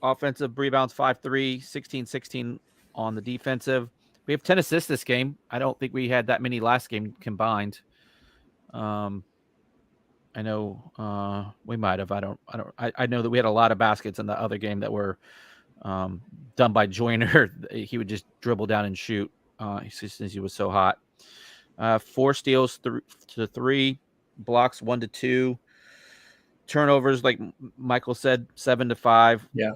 Offensive rebounds 5-3, 16-16 on the defensive. We have 10 assists this game. I don't think we had that many last game combined. I know we might have. I know that we had a lot of baskets in the other game that were done by Joyner. He would just dribble down and shoot since he was so hot. 4 steals to 3, blocks 1 to 2, turnovers, like Michael said, 7 to 5. Yeah.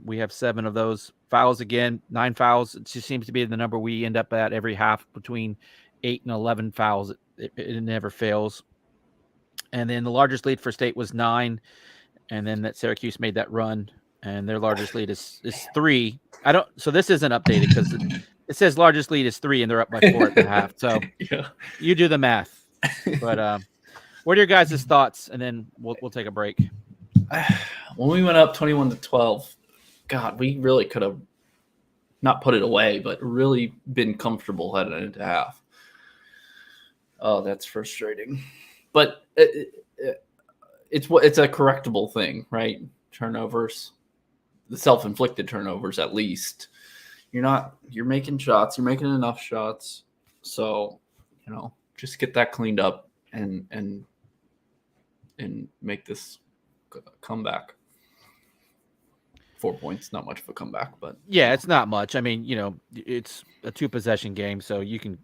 We have 7 of those. Fouls again, 9 fouls. It just seems to be the number we end up at every half, between 8 and 11 fouls. It never fails. And then the largest lead for State was 9, and then that Syracuse made that run, and their largest lead is 3. So this isn't updated because it says largest lead is 3, and they're up by 4 at the half. So Yeah. you do the math. But what are your guys' thoughts? And then we'll take a break. When we went up 21-12, God, we really could have not put it away, but really been comfortable heading into half. Oh, that's frustrating. But it's a correctable thing, right? Turnovers, the self-inflicted turnovers, at least. You're making shots. You're making enough shots. So, just get that cleaned up and make this comeback. 4 points, not much of a comeback, but yeah, it's not much. I mean, it's a 2-possession game, so you can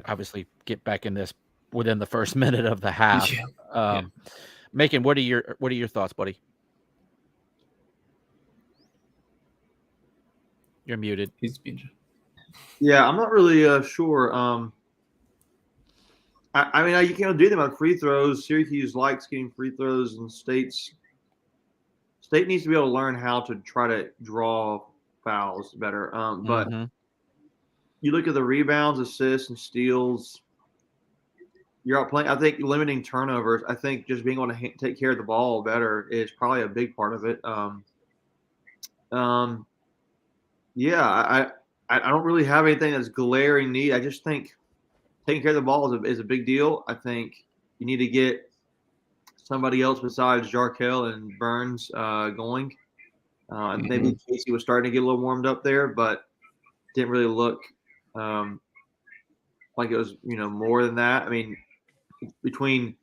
obviously get back in this within the first minute of the half. Yeah. Macon, what are your thoughts, buddy? You're muted. He's being. Yeah, I'm not really sure. I mean, you can't do them on free throws. Syracuse likes getting free throws, and State needs to be able to learn how to try to draw fouls better. But Mhm. you look at the rebounds, assists, and steals. You're out playing. I think limiting turnovers. I think just being able to take care of the ball better is probably a big part of it. Yeah, I don't really have anything that's glaring need. I just think taking care of the ball is a big deal. I think you need to get somebody else besides Jarkel and Burns going. And maybe Casey was starting to get a little warmed up there, but didn't really look like it was more than that. I mean, between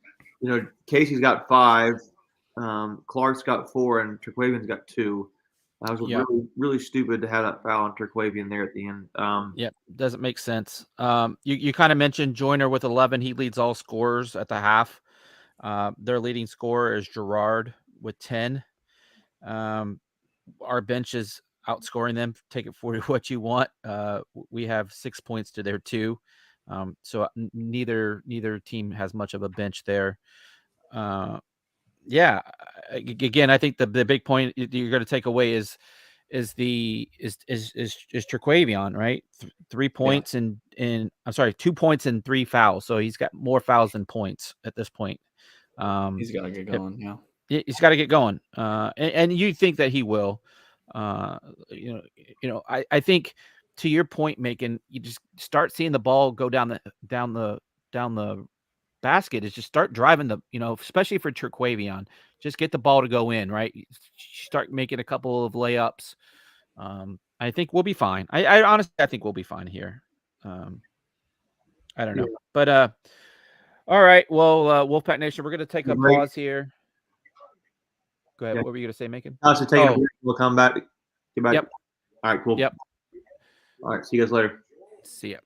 Casey's got 5, Clark's got 4, and Turquavian's got 2. That was Yeah. really, really stupid to have that foul on Turquavian there at the end. Yep, doesn't make sense. You kind of mentioned Joyner with 11. He leads all scorers at the half. Their leading scorer is Gerard with 10. Our bench is outscoring them. Take it for what you want. We have 6 points to their 2. So neither team has much of a bench there. Yeah. Again, I think the big point you're going to take away is Turquavion, right? 3 points and I'm sorry, 2 points and 3 fouls. So he's got more fouls than points at this point. He's got to get going. Yeah. He's got to get going. And you think that he will. I think to your point, Macon, you just start seeing the ball go down the basket is just start driving especially for Turquavion, just get the ball to go in, right? Start making a couple of layups. I think we'll be fine. I honestly, I think we'll be fine here. I don't know, but all right. Well, Wolfpack Nation, we're gonna take a pause here. Go ahead. Yeah. What were you gonna say, Macon? I'll take a break. We'll come back. Get back. Yep. All right, cool. Yep. All right, see you guys later. See ya.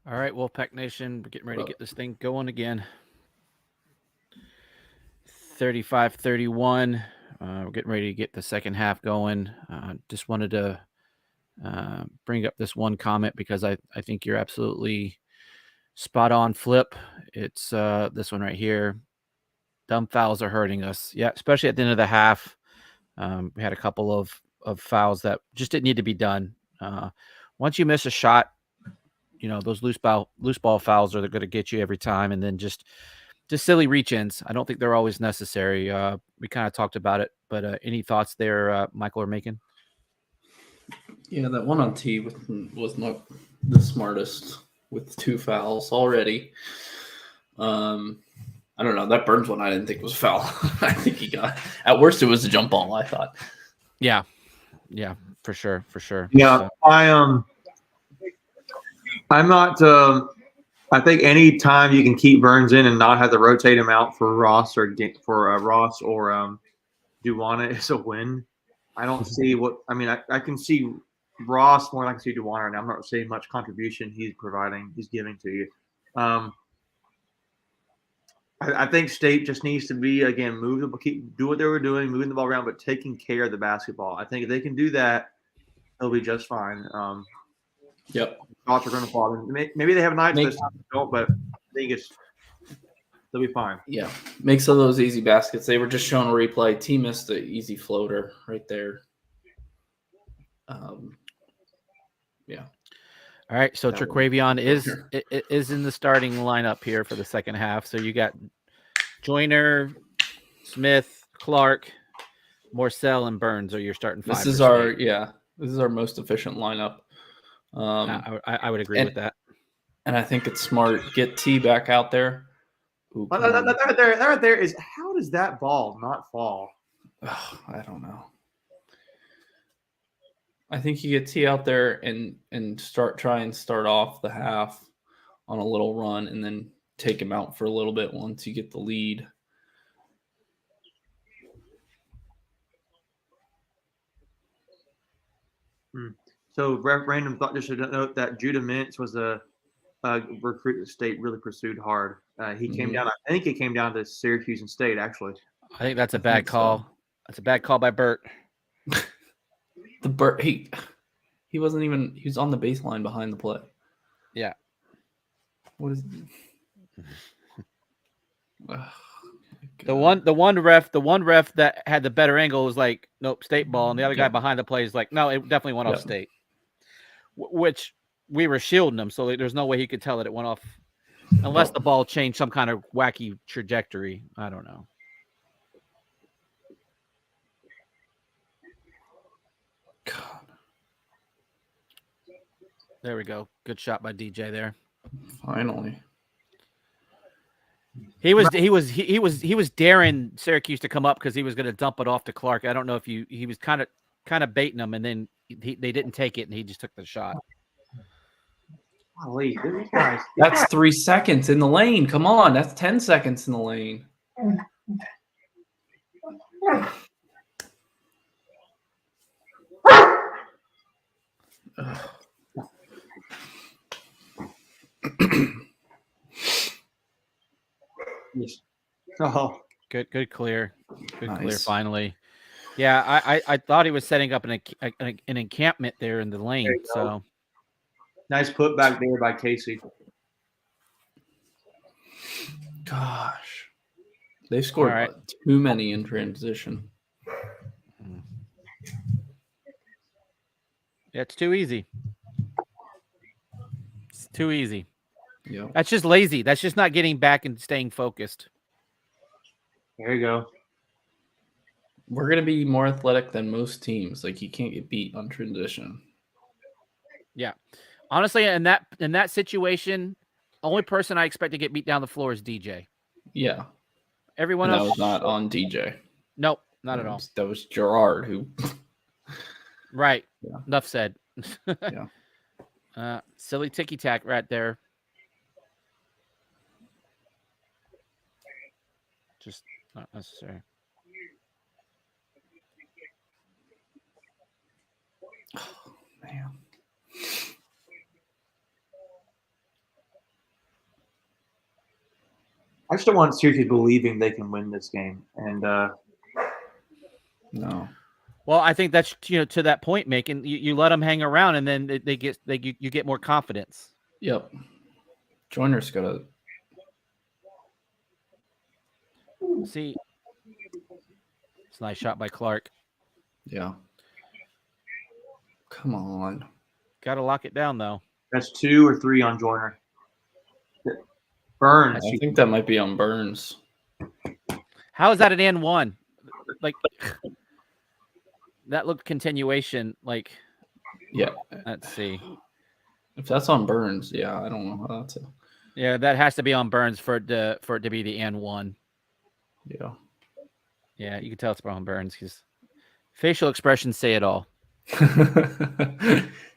All right, Wolfpack Nation, we're getting ready to get this thing going again. 35-31. We're getting ready to get the second half going. Just wanted to bring up this one comment because I think you're absolutely spot on, Flip. It's this one right here. Dumb fouls are hurting us. Yeah, especially at the end of the half. We had a couple of fouls that just didn't need to be done. Once you miss a shot, those loose ball fouls are going to get you every time, and then just silly reach-ins. I don't think they're always necessary. We kind of talked about it, but any thoughts there, Michael or Macon? Yeah, that one on T was not the smartest with 2 fouls already. I don't know. That Burns one I didn't think was a foul. I think he got at worst it was a jump ball, I thought. Yeah, for sure. Yeah, so. I'm not. I think any time you can keep Burns in and not have to rotate him out for Ross or Duwana is a win. I don't see what. I mean, I can see Ross more than I can see Duwana, and I'm not seeing much contribution he's giving to you. I think State just needs to be, again, do what they were doing, moving the ball around, but taking care of the basketball. I think if they can do that, they'll be just fine. Yep. Shots are going to fall. Maybe they have nights that don't, but I think they'll be fine. Yeah. Make some of those easy baskets. They were just showing a replay. T missed an easy floater right there. Yeah. All right, so Traquavion is in the starting lineup here for the second half. So you got Joyner, Smith, Clark, Morcell, and Burns are your starting 5. This is our most efficient lineup. I would agree with that. And I think it's smart. Get T back out there. Ooh, that right there is, how does that ball not fall? Oh, I don't know. I think you get T out there and try and start off the half on a little run and then take him out for a little bit once you get the lead. So, random thought, just to note that Judah Mintz was a recruit that State really pursued hard. He came down. I think he came down to Syracuse and State, actually. I think that's a bad call. So. That's a bad call by Burt. The Burt, he wasn't even. He was on the baseline behind the play. Yeah. What is? The one ref that had the better angle was like, nope, State ball, and the other guy behind the play is like, no, it definitely went off State. Which we were shielding him, so there's no way he could tell that it went off, unless the ball changed some kind of wacky trajectory. I don't know. God. There we go. Good shot by DJ there. Finally. He was daring Syracuse to come up because he was going to dump it off to Clark. I don't know if he was kind of baiting them, and then they didn't take it, and he just took the shot. Golly, guys. That's 3 seconds in the lane. Come on, that's 10 seconds in the lane. Oh, good clear, Nice. Clear. Finally, yeah. I thought he was setting up an encampment there in the lane. So nice put back there by Casey. Gosh, they scored too many in transition. Yeah, it's too easy. It's too easy. Yeah, that's just lazy. That's just not getting back and staying focused. There you go. We're gonna be more athletic than most teams. Like, you can't get beat on transition. Yeah, honestly, in that situation, only person I expect to get beat down the floor is DJ. Yeah, everyone else was not on DJ. Nope, not at all. That was Gerard who. Right. Yeah. Enough said. Yeah. Silly ticky tack right there. Just not necessary. Oh, man. I just don't want Syracuse believing they can win this game. And No. Well, I think that's to that point, making you let them hang around, and then you get more confidence. Yep. Joyner's got to see. It's a nice shot by Clark. Yeah. Come on. Got to lock it down though. that's 2 or 3 on Joyner. Burns. I think that might be on Burns. How is that an and one? Like that looked continuation. Like Yeah. let's see. If that's on Burns, yeah, I don't know how that's. Yeah, that has to be on Burns for it to be the and one. Yeah. Yeah, you can tell it's on Burns because facial expressions say it all.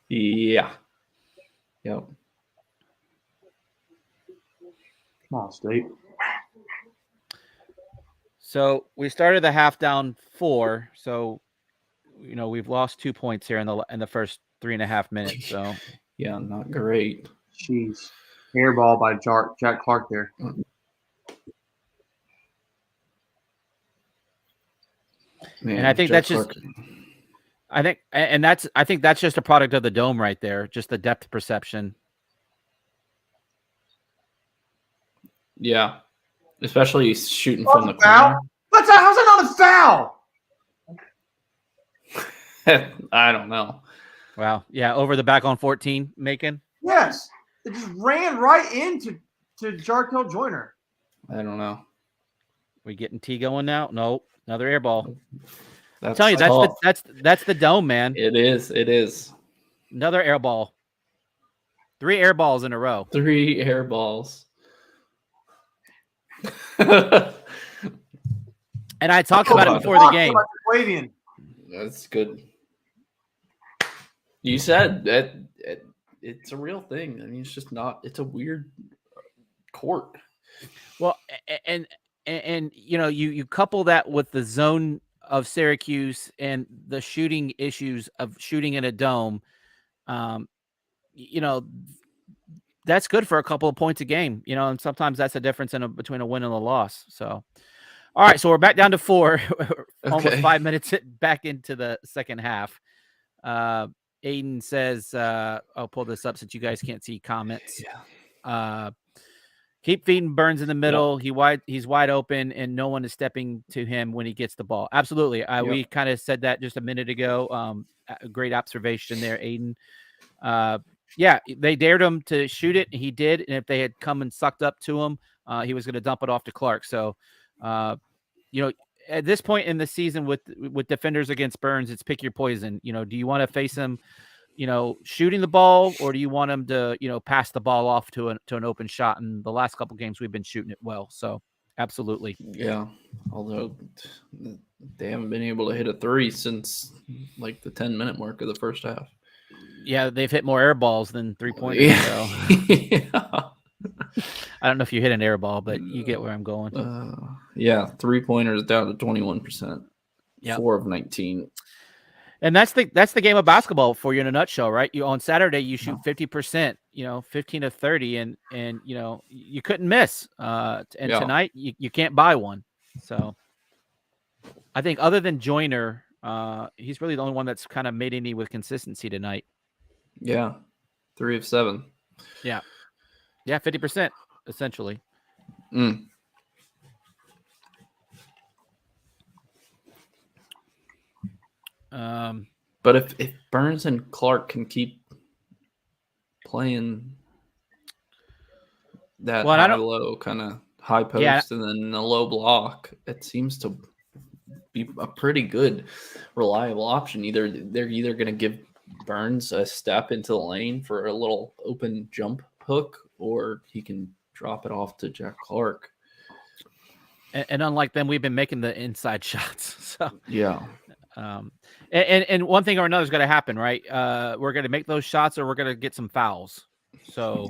Yeah. Yep. Come on, State. So we started the half down 4. So we've lost 2 points here in the first 3.5 minutes. So yeah, not great. Jeez, airball by Jack Clark there. Man, and I think Jack that's just. Clark. I think that's just a product of the dome right there, just the depth perception. Yeah, especially shooting from the foul. corner. How's that not a foul? I don't know. Wow. Yeah, over the back on 14, Macon. Yes, it just ran right into Jarkel Joyner. I don't know. We getting T going now? Nope. Another air ball. That's I'm telling you, tough. that's the dome, man. It is. It is. Another air ball. 3 air balls in a row. 3 air balls. And I talked about it before the game. That's good. You said that it's a real thing. I mean, it's just not. It's a weird court. Well, and you couple that with the zone of Syracuse and the shooting issues of shooting in a dome. That's good for a couple of points a game. And sometimes that's the difference between a win and a loss. So. All right, so we're back down to 4, almost 5 minutes back into the second half. Aiden says, I'll pull this up since you guys can't see comments. Yeah. Keep feeding Burns in the middle. Yep. He's wide open, and no one is stepping to him when he gets the ball. Absolutely. We kind of said that just a minute ago. Great observation there, Aiden. Yeah, they dared him to shoot it, and he did. And if they had come and sucked up to him, he was going to dump it off to Clark. So, at this point in the season with defenders against Burns, it's pick your poison. Do you want to face him, shooting the ball, or do you want him to, pass the ball off to an open shot? And the last couple games we've been shooting it well. So absolutely. Yeah. Although they haven't been able to hit a 3 since like the 10-minute mark of the first half. Yeah. They've hit more air balls than 3-pointers. Yeah. So. Yeah. I don't know if you hit an air ball, but you get where I'm going. Yeah, 3-pointers down to 21%. Yeah, 4 of 19. And that's the game of basketball for you in a nutshell, right? You on Saturday you shoot 50%, 15 of 30, and you couldn't miss. Tonight you can't buy one. So I think other than Joyner, he's really the only one that's kind of made any with consistency tonight. Yeah, 3 of 7. Yeah. Yeah, 50%, essentially. But if Burns and Clark can keep playing that high-low kind of high post and then a low block, it seems to be a pretty good, reliable option. They're either going to give Burns a step into the lane for a little open jump hook, or he can drop it off to Jack Clark. And unlike them, we've been making the inside shots. So yeah. And one thing or another is going to happen, right? We're going to make those shots, or we're going to get some fouls. So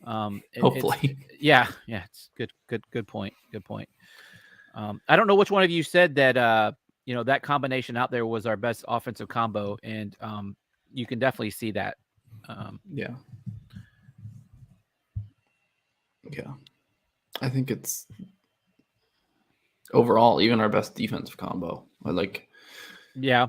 hopefully, it's good point. Good point. I don't know which one of you said that that combination out there was our best offensive combo, and you can definitely see that. I think it's overall even our best defensive combo. Yeah.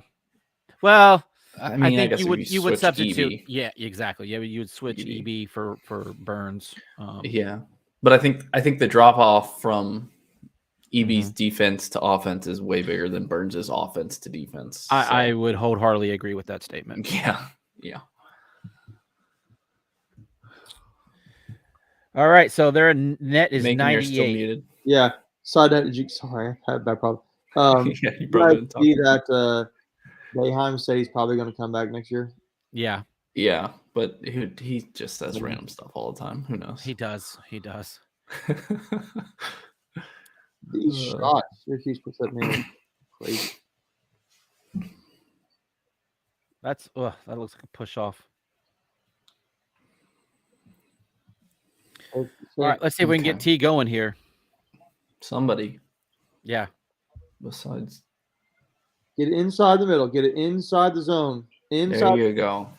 Well, I I mean, I think guess you if would you switch substitute. EB. Yeah, exactly. Yeah, you would switch EB. EB for Burns. Yeah, but I think the drop off from EB's Mhm. defense to offense is way bigger than Burns' offense to defense. I so, would wholeheartedly agree with that statement. yeah. All right, so their net is Macon, you're still 98. muted. Yeah. Sorry, sorry, I had a bad problem. Yeah, you You probably guys didn't talk. see that Boeheim said he's probably going to come back next year. Yeah, Yeah, but he just says random stuff all the time. Who knows? he does. He does. These shots, Syracuse puts up man crazy. That looks like a push off. All right, let's see if we can get T going here. Somebody. Yeah. Besides. Get it inside the middle. Get it inside the zone. There you go.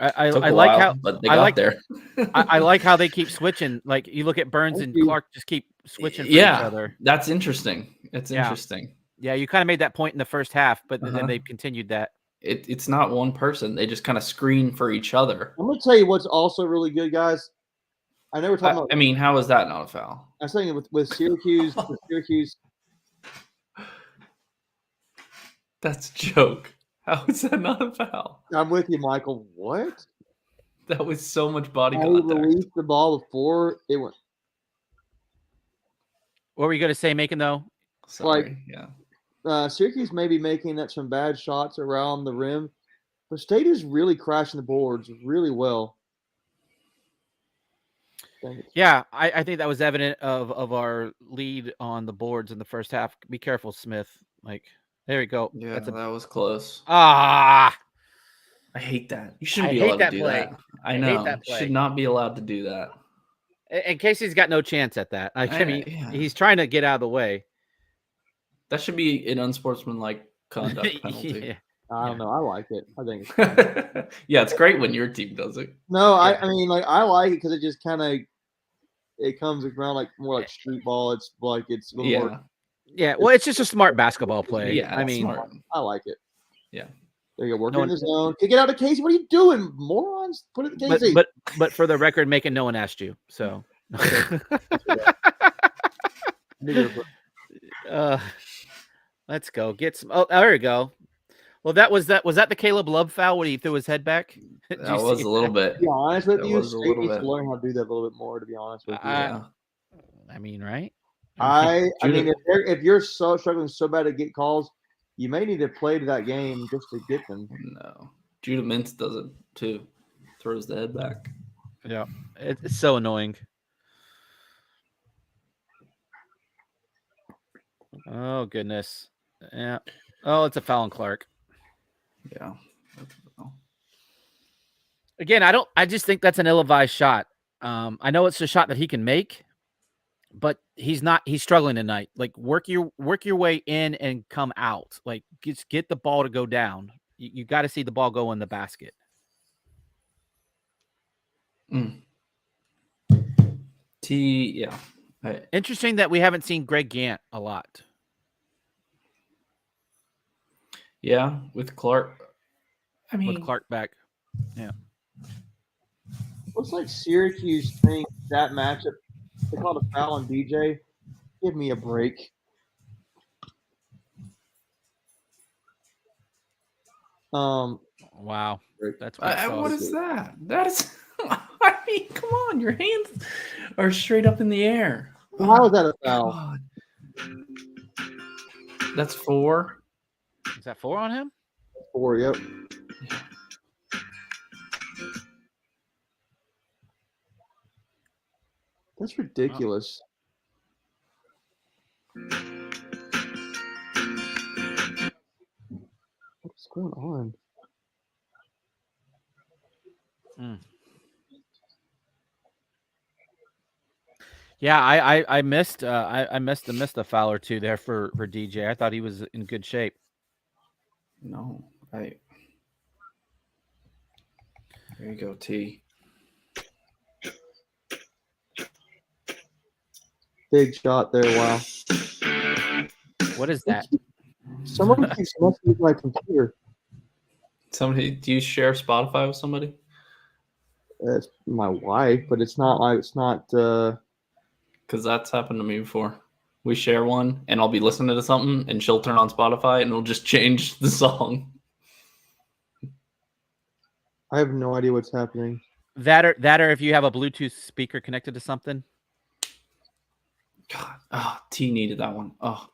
I Took a like while, how but they got there. I like how they keep switching. Like you look at Burns and Clark just keep switching for each other. That's interesting. It's interesting. Yeah, you kind of made that point in the first half, but then they've continued that. It's not one person. They just kind of screen for each other. I'm going to tell you what's also really good, guys. I know we're talking about. I mean, how is that not a foul? I was saying with Syracuse, That's a joke. How is that not a foul? I'm with you, Michael. What? That was so much body I contact. released the ball before it went. What were you going to say, Macon, though? Sorry, Syracuse may be making that some bad shots around the rim, but State is really crashing the boards really well. Yeah, I think that was evident of our lead on the boards in the first half. Be careful, Smith. There you go. Yeah, that was close. I hate that. You shouldn't be allowed to do play. that. I know. Hate that play. Should not be allowed to do that. And Casey's got no chance at that. He's trying to get out of the way. That should be an unsportsmanlike conduct penalty. Yeah. I don't know. I like it. I think it's yeah, it's great when your team does it. No, I mean, I like it because it just kind of it comes around more like street ball. It's like it's a little more. Yeah, well, it's just a smart basketball play. Yeah, I mean, smart. I like it. Yeah. There you go. Working in the zone. Kick it out to Casey. What are you doing, morons? Put it to Casey. But for the record, Macon, no one asked you. So. Let's go get some. Oh, there you go. Well, was that the Caleb Love foul when he threw his head back? That was a little bit. To be honest with you, State needs to learn how to do that a little bit more. To be honest with you, I mean, right? I mean, if you're so struggling so bad to get calls, you may need to play to that game just to get them. No, Judah Mintz does it too. Throws the head back. Yeah, it's so annoying. Oh goodness. Yeah. Oh, it's a foul on Clark. Yeah. Again, I just think that's an ill-advised shot. I know it's a shot that he can make, but he's struggling tonight. Like work your way in and come out. Like just get the ball to go down. You got to see the ball go in the basket. Yeah. Interesting that we haven't seen Greg Gant a lot. Yeah, with Clark. I mean, with Clark back. Yeah. Looks like Syracuse think that matchup. They called a foul on DJ. Give me a break. Wow. That's what is that? That's. I mean, come on, your hands are straight up in the air. How is that a foul? God. That's 4. Is that 4 on him? 4, yep. Yeah. That's ridiculous. What's going on? Yeah, I missed a foul or two there for DJ. I thought he was in good shape. No, there you go, T. big shot there. Wow. What is that? Someone keeps messing with my computer. Somebody, do you share Spotify with somebody? It's my wife, but it's not like it's not. Because that's happened to me before. We share one, and I'll be listening to something, and she'll turn on Spotify, and it'll just change the song. I have no idea what's happening. That or if you have a Bluetooth speaker connected to something. God, T needed that one. Oh,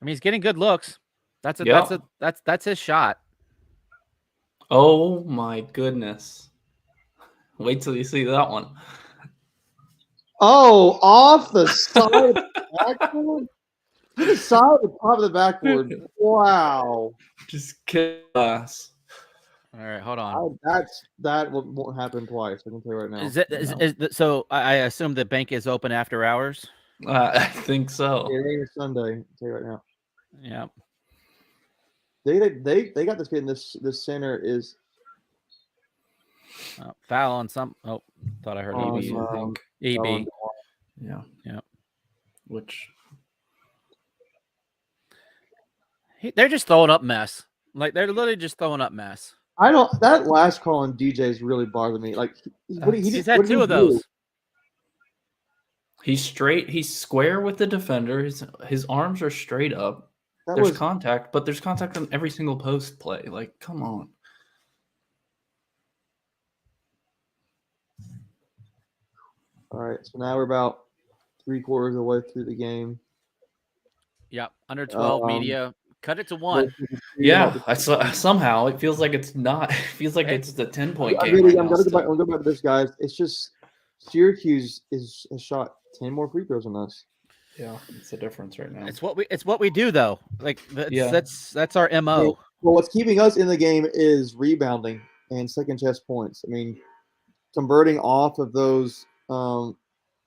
I mean, he's getting good looks. That's his shot. oh my goodness! Wait till you see that one. Oh, off the side of the backboard? To the side of the top of the backboard. Wow. Just kill ass. All right, hold on. That won't happen twice. I can tell you right now. So I assume the bank is open after hours? I think so. It ain't a Sunday. I'll tell you right now. Yeah. They got this kid in this center is Foul on some. Oh, thought I heard EB. I think. EB. Yeah. Yeah. Which They're just throwing up mess. Like they're literally just throwing up mess. that last call on DJ's really bothered me. Like He's had two of those. He's straight. He's square with the defender. His arms are straight up. There's contact, but there's contact on every single post play. Like, come on. All right, so now we're about 3/4 of the way through the game. Yep, under 12 media. Cut it to 1. Yeah, somehow it feels like it's not. It feels like it's the 10-point game. I'm gonna go back to this, guys. It's just Syracuse has shot 10 more free throws than us. Yeah, it's a difference right now. It's what we do though. Like that's our MO. Well, what's keeping us in the game is rebounding and second chest points. I mean, converting off of those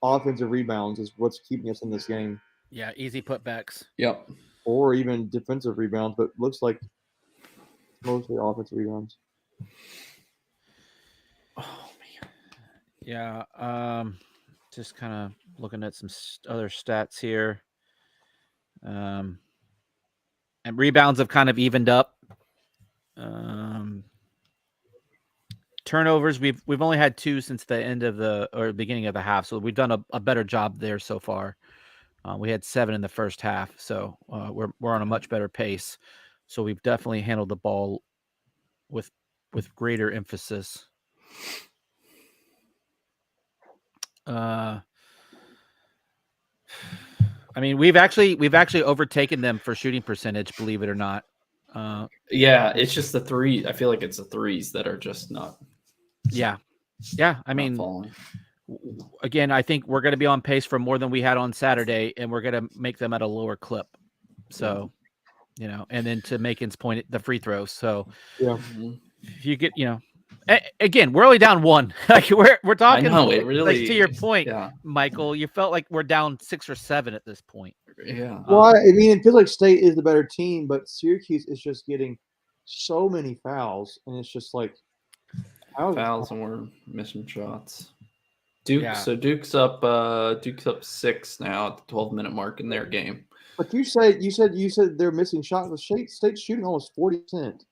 offensive rebounds is what's keeping us in this game. Yeah, easy putbacks. Yep. Or even defensive rebounds, but looks like mostly offensive rebounds. Oh man. Yeah. Just kind of looking at some other stats here. And rebounds have kind of evened up. Turnovers, we've only had 2 since the end of the beginning of the half, so we've done a better job there so far. We had 7 in the first half, so we're on a much better pace. So we've definitely handled the ball with greater emphasis. I mean, we've actually overtaken them for shooting percentage, believe it or not. Yeah, it's just the three. I feel like it's the threes that are just not. Yeah. I mean, falling. Again, I think we're going to be on pace for more than we had on Saturday, and we're going to make them at a lower clip. So, and then to Macon's point, the free throws. So, yeah, if you get, again, we're only down 1. Like we're talking. I know, it really, like, to your point, yeah. Michael, you felt like we're down 6 or 7 at this point. Yeah. Well, I mean, it feels like State is the better team, but Syracuse is just getting so many fouls, and it's just like fouls, and we're missing shots. So Duke's up 6 now at the 12-minute mark in their game. But you said they're missing shots. State's shooting almost 40%.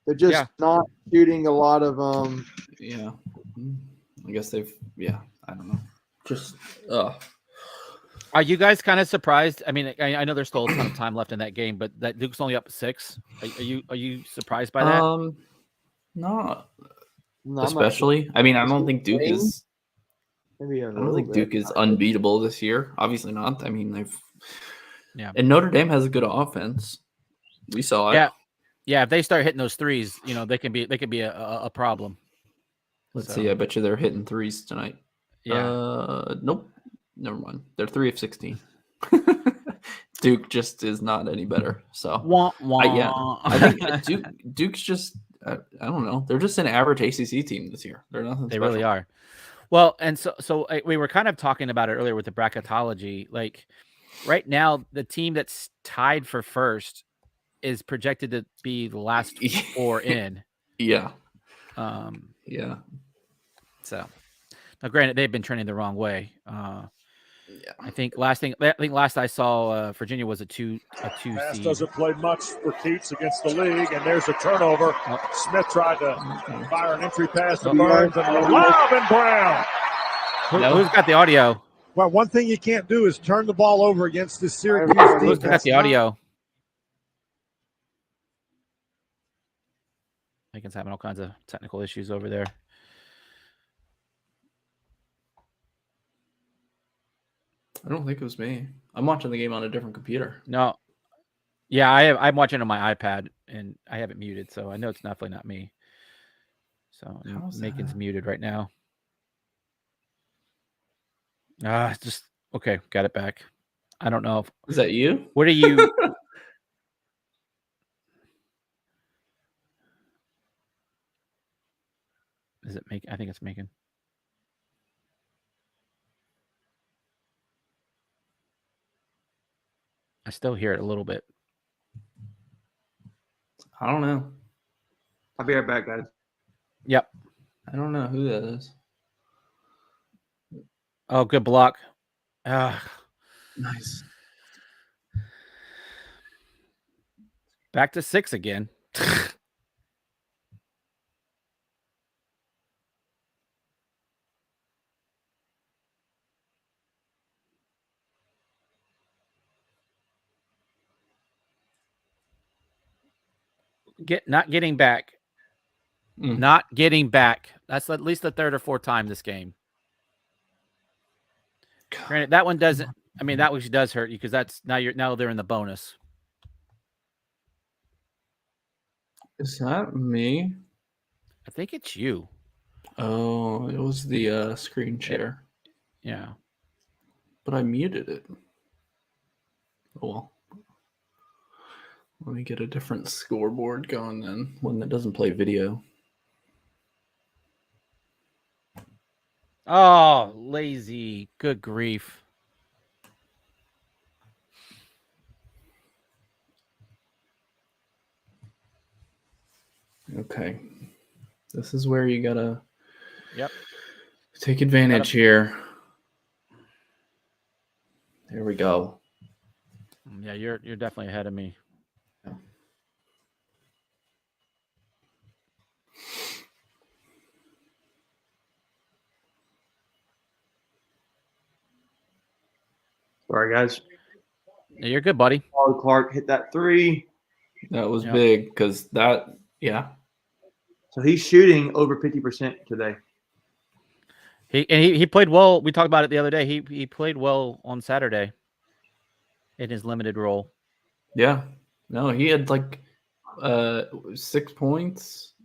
They're just not shooting a lot of Yeah, I guess they've. Yeah, I don't know. Just Are you guys kind of surprised? I mean, I know there's still a ton of time left in that game, but that Duke's only up 6. Are you surprised by that? Not especially. I mean, I don't think Duke is. I don't think Duke is unbeatable this year. Obviously not. I mean, they've. Yeah. And Notre Dame has a good offense. We saw it. Yeah. If they start hitting those threes, they can be a problem. Let's see. I bet you they're hitting threes tonight. Yeah. Nope. Never mind. They're 3 of 16. Duke just is not any better. So I think Duke's just. I don't know. They're just an average ACC team this year. They're nothing. They special. really are. Well, and so we were kind of talking about it earlier with the bracketology. Like right now, the team that's tied for first is projected to be the last 4 in. Yeah. Yeah. So, now granted, they've been trending the wrong way. Yeah. I think last I saw, Virginia was a two Pass seed. doesn't play much for Keats against the league, and there's a turnover. Smith tried to fire an entry pass to Burns, and a lob and Brown. Who's got the audio? Well, one thing you can't do is turn the ball over against this Syracuse Who's got defense. the audio? Lincoln's having all kinds of technical issues over there. I don't think it was me. I'm watching the game on a different computer. No. Yeah, I'm watching on my iPad, and I have it muted, so I know it's definitely not me. So Macon's muted right now. Just okay. Got it back. I don't know. Is that you? What are you? Is it Macon? I think it's Macon. I still hear it a little bit. I don't know. I'll be right back, guys. Yep. I don't know who that is. Oh, good block. Nice. Back to 6 again. Not getting back. Not getting back. That's at least the third or fourth time this game. Granted, that one doesn't. I mean, that one does hurt you because that's now they're in the bonus. Is that me? I think it's you. Oh, it was the screen share. Yeah. But I muted it. Oh well. Let me get a different scoreboard going then, one that doesn't play video. Oh, lazy. Good grief. Okay. This is where you gotta take advantage here. There we go. Yeah, you're definitely ahead of me. Yeah. Sorry, guys. Yeah, you're good, buddy. Paul Clark hit that 3. That was big because that, yeah. So he's shooting over 50% today. He played well. We talked about it the other day. He played well on Saturday in his limited role. Yeah. No, he had like 6 points,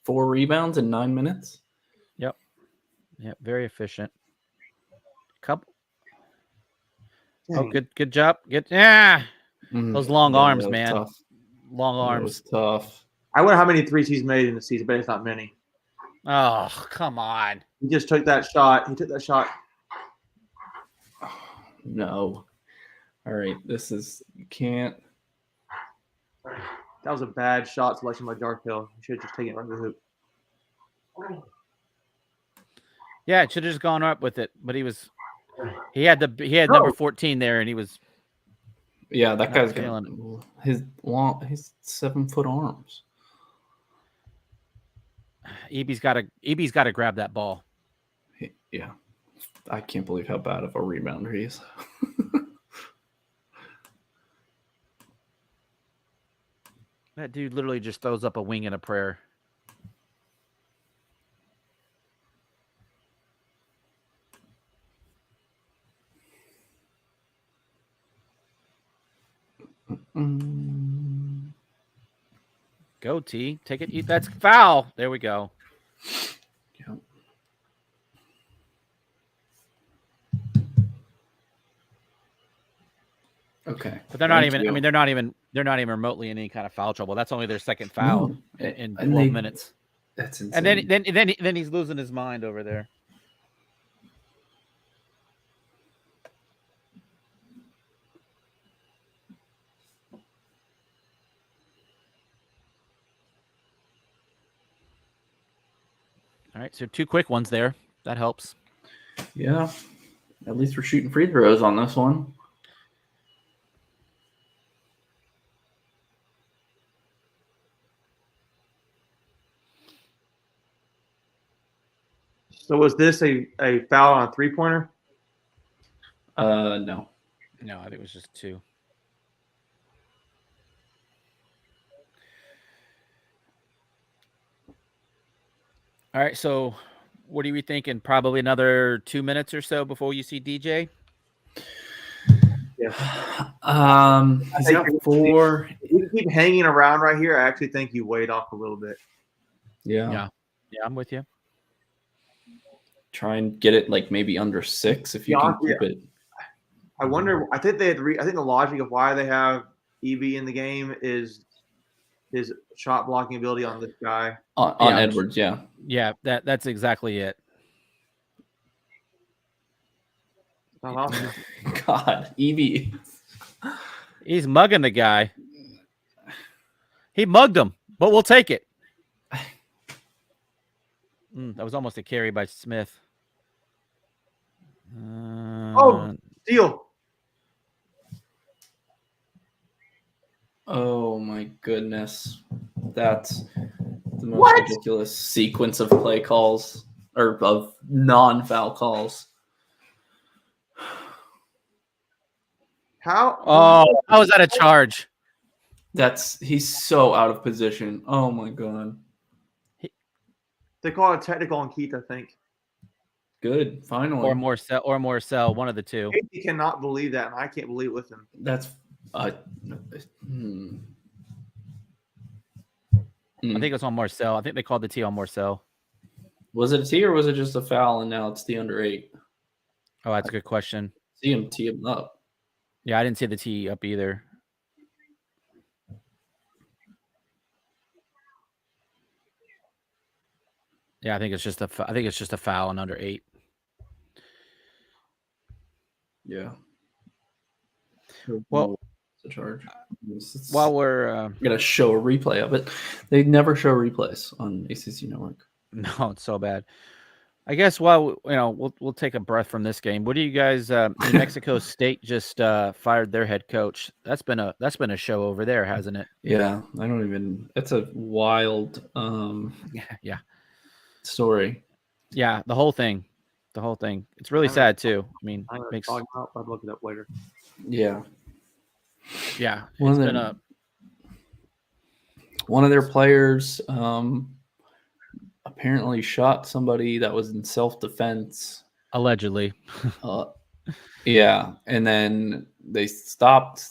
4 rebounds in 9 minutes. Yep. Yeah, very efficient. Couple. Oh, good job. Those long arms, man. Tough. Long arms. It was tough. I wonder how many threes he's made in the season, but it's not many. Oh, come on. He just took that shot. He took that shot. No. All right. This is, you can't. That was a bad shot selection by Darkhill. He should have just taken it right to the hoop. Yeah, it should have just gone up with it, but he had number 14 there, and he was. Yeah, that guy's got his 7-foot arms. EB's got to grab that ball. Yeah, I can't believe how bad of a rebounder he is. That dude literally just throws up a wing and a prayer. Go T, take it. That's foul. There we go. Yep. Okay, but they're not even. I mean, they're not even remotely in any kind of foul trouble. That's only their second foul in 12 minutes. That's insane. And then he's losing his mind over there. All right, so 2 quick ones there. That helps. Yeah. At least we're shooting free throws on this one. So was this a foul on a 3-pointer? No. No, I think it was just 2. All right, so what are we thinking? Probably another 2 minutes or so before you see DJ? Yeah. He's got 4. If you keep hanging around right here, I actually think you weighed off a little bit. Yeah. Yeah, I'm with you. Try and get it like maybe under 6 if you can keep it. I wonder. I think they had. I think the logic of why they have EB in the game is his shot blocking ability on this guy. On Edwards, yeah. Yeah, that's exactly it. God, EB. He's mugging the guy. He mugged him, but we'll take it. That was almost a carry by Smith. Steal. Oh my goodness. That's the most ridiculous sequence of play calls or of non-foul calls. How? Oh, how is that a charge? He's so out of position. Oh my god. They call it technical on Keith, I think. Good, finally. Or Morcell, one of the two. He cannot believe that, and I can't believe it with him. I think it's on Morcell. I think they called the T on Morcell. Was it a T or was it just a foul and now it's the under 8? Oh, that's a good question. See him tee him up. Yeah, I didn't see the T up either. Yeah, I think it's just a foul on under 8. Yeah. Well, the charge. While we're gonna show a replay of it, they never show replays on ACC Network. No, it's so bad. I guess while we'll take a breath from this game. What do you guys? New Mexico State just fired their head coach. That's been a show over there, hasn't it? Yeah, I don't even. It's a wild story. Yeah, the whole thing. It's really sad too. I mean, I'll look it up later. Yeah. Yeah. One of their players apparently shot somebody that was in self-defense. Allegedly. Yeah. And then they stopped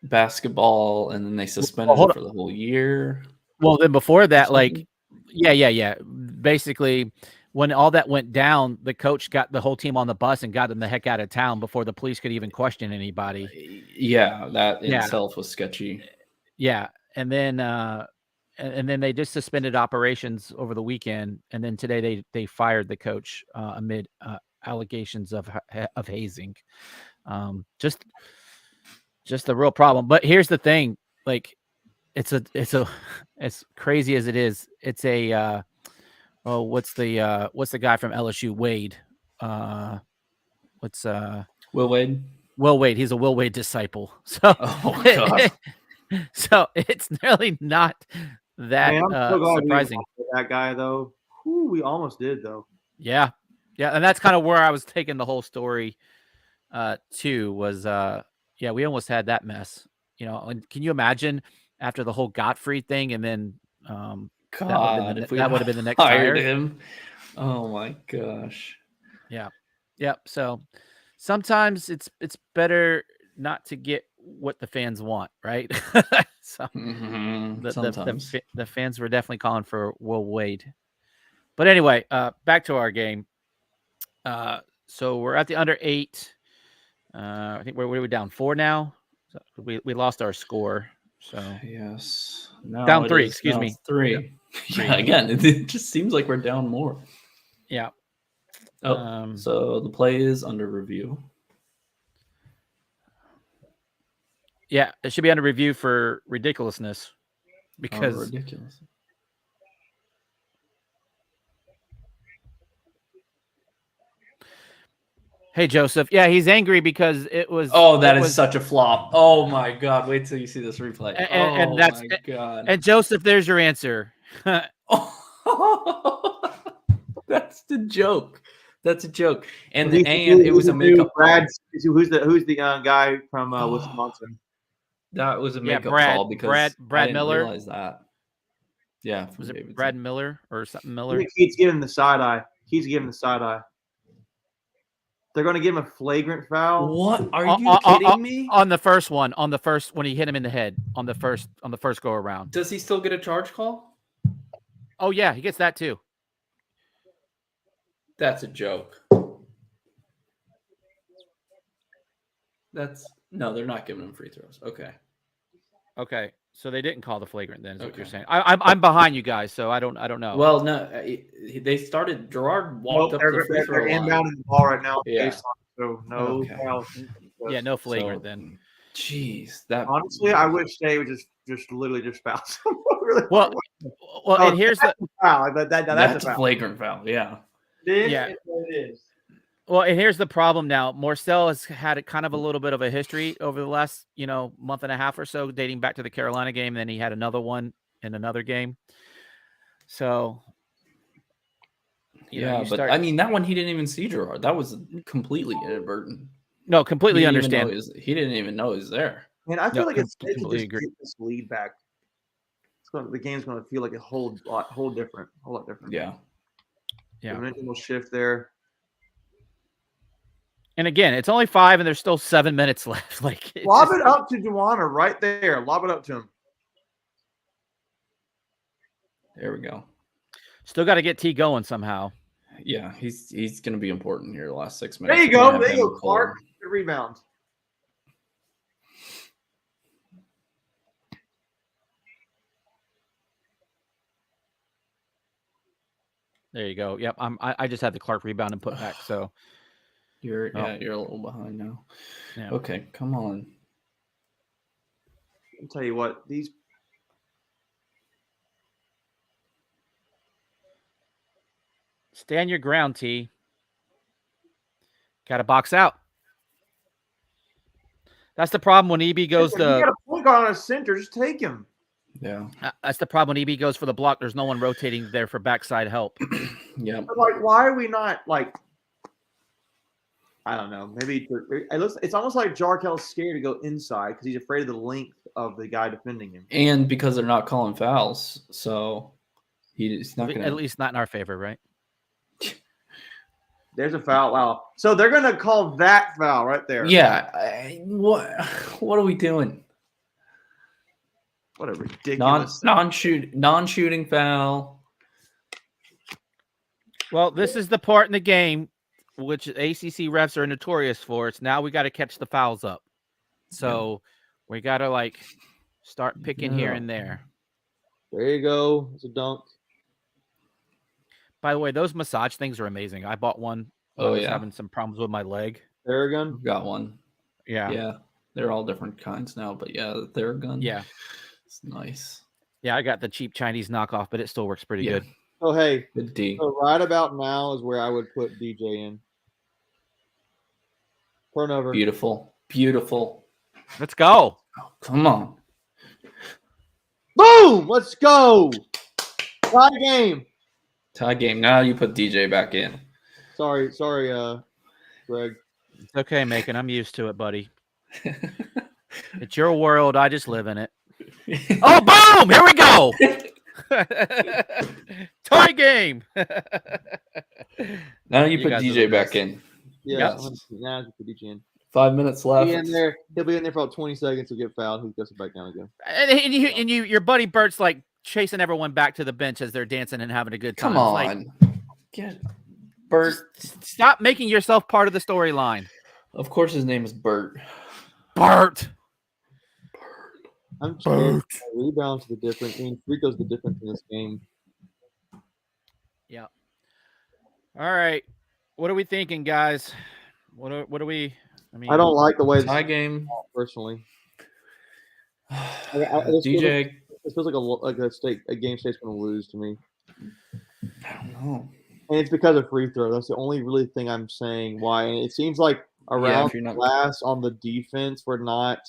basketball and then they suspended it for the whole year. Well, then before that, yeah. Basically, when all that went down, the coach got the whole team on the bus and got them the heck out of town before the police could even question anybody. Yeah, that in itself was sketchy. Yeah, and then they just suspended operations over the weekend, and then today they fired the coach amid allegations of hazing. Just a real problem. But here's the thing, like it's as crazy as it is. It's a what's the guy from LSU? Wade. Will Wade? Will Wade. He's a Will Wade disciple. So, oh God. So it's really not that surprising. That guy though, we almost did though. Yeah, and that's kind of where I was taking the whole story. Too was we almost had that mess. And can you imagine after the whole Gottfried thing, and then God, that would have been the next hired hire. Him. Oh my gosh. Yeah. So sometimes it's better not to get what the fans want, right? So sometimes the fans were definitely calling for Will Wade. But anyway, back to our game. So we're at the under 8. I think we're down 4 now. So we lost our score. So yes, down 3. Excuse me, 3. Yeah, again, it just seems like we're down more. Yeah. So the play is under review. Yeah, it should be under review for ridiculousness because ridiculous. Hey, Joseph. Yeah, he's angry because it was. Oh, that it is was, such a flop. Oh my god! Wait till you see this replay. and Oh that's my god! and Joseph. There's your answer. That's the joke. That's a joke. And Who's it was a makeup call. Who's the guy from Wisconsin? That was a Yeah, makeup call because Brad I didn't Miller. realize that. Yeah, from Was it Davidson. Brad Miller or something I Miller? think Keith's giving the side eye. He's giving the side eye. They're going to give him a flagrant foul. What? Are you kidding me? On the first one, when he hit him in the head on the first go around. Does he still get a charge call? Oh yeah, he gets that too. That's a joke. No, they're not giving him free throws. Okay. So they didn't call the flagrant then, is what you're Okay. saying. I'm behind you guys, so I don't know. Well, no, they started. Gerard walked up to the free throw They're line. inbounding the ball right now. Yeah. So no Okay. foul. Yeah, no flagrant So, then. Jeez, that Honestly, I wish they would just literally just foul someone. Really Well, and here's the foul. That's a foul. flagrant foul. Yeah. It is. Well, and here's the problem now. Morcell has had kind of a little bit of a history over the last, month and a half or so, dating back to the Carolina game. And then he had another one in another game. So, I mean, that one he didn't even see Gerard. That was completely inadvertent. No, completely He didn't even understand. he didn't even know he was there. Man, I feel like it's they completely just agree. get this lead back. The game's going to feel like a whole lot different. Yeah. Yeah. The mental shift there. And again, it's only 5 and there's still 7 minutes left. Like Lob it up to Duana right there. Lob it up to him. There we go. Still got to get T going somehow. Yeah, he's going to be important here the last 6 minutes. There you go. There you go, Clark. Good rebound. There you go. Yep. I just had the Clark rebound and put back. So You're a little behind now. Yeah. Okay, come on. I'll tell you what, these stand your ground, T. Got to box out. That's the problem when EB goes you got a point guard on a center, just take him. Yeah. That's the problem when EB goes for the block. There's no one rotating there for backside help. Yeah. But like, why are we not like? I don't know. Maybe it's almost like Jarkel's scared to go inside because he's afraid of the length of the guy defending him. And because they're not calling fouls, so he's not going to. At least not in our favor, right? There's a foul. Wow. So they're going to call that foul right there. Yeah. What are we doing? What a ridiculous Non-shooting foul. Well, this is the part in the game which ACC refs are notorious for. It's now we got to catch the fouls up. So we got to start picking here and there. There you go. It's a dunk. By the way, those massage things are amazing. I bought one. I was having some problems with my leg. Theragun? Got one. Yeah. Yeah. They're all different kinds now, but yeah, the Theragun. Yeah. It's nice. Yeah, I got the cheap Chinese knockoff, but it still works pretty good. Oh, hey. Good D. So right about now is where I would put DJ in. Turnover. Beautiful. Beautiful. Let's go. Oh, come on. Boom! Let's go. Tie game. Tie game. Now you put DJ back in. Sorry, Greg. It's okay, Macon. I'm used to it, buddy. It's your world. I just live in it. Oh, boom! Here we go. Tie game. Now you You put guys are DJ the back best. in. Yeah. Yep. Now put DJ in. 5 minutes left. He'll be in there for about 20 seconds. He'll get fouled. He goes back down again. And your buddy Bert's like chasing everyone back to the bench as they're dancing and having a good time. Come It's on. like, Get Bert. stop making yourself part of the storyline. Of course his name is Bert. Bert. I'm sure rebounds the difference. I mean, free throws the difference in this game. Yeah. All right. What are we thinking, guys? What are we? I don't like the way Tie game. personally. DJ. It feels like a game State's going to lose to me. I don't know. And it's because of free throw. That's the only really thing I'm saying why. And it seems like around if you're not- glass on the defense, we're not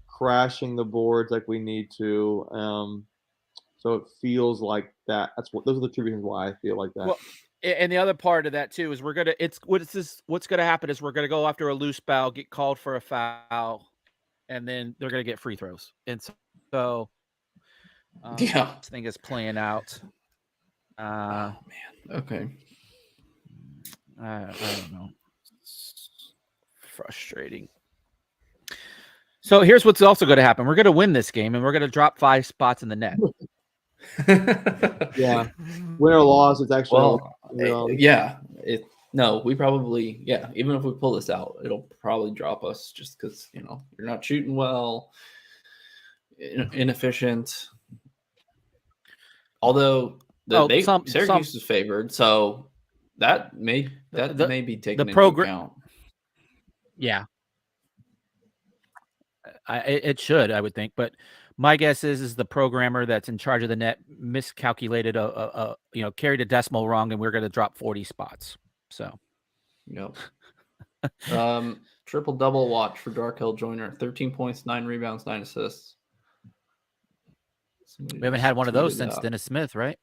crashing the boards like we need to. So it feels like that. Those are the two reasons why I feel like that. Well, and the other part of that too is what's gonna happen is we're gonna go after a loose foul, get called for a foul, and then they're gonna get free throws. And so this thing is playing out. Oh man. Okay. I don't know. It's frustrating. So here's what's also going to happen. We're going to win this game, and we're going to drop 5 spots in the net. Yeah. Win or loss, it's actually we probably even if we pull this out, it'll probably drop us just because you're not shooting well, inefficient. Although Syracuse is favored, so that may be taken into account. Yeah, it should, I would think, but my guess is the programmer that's in charge of the net miscalculated carried a decimal wrong, and we're going to drop 40 spots. So, triple double watch for Darkel Joyner: 13 points, 9 rebounds, 9 assists. We haven't had one of those since Dennis Smith, right?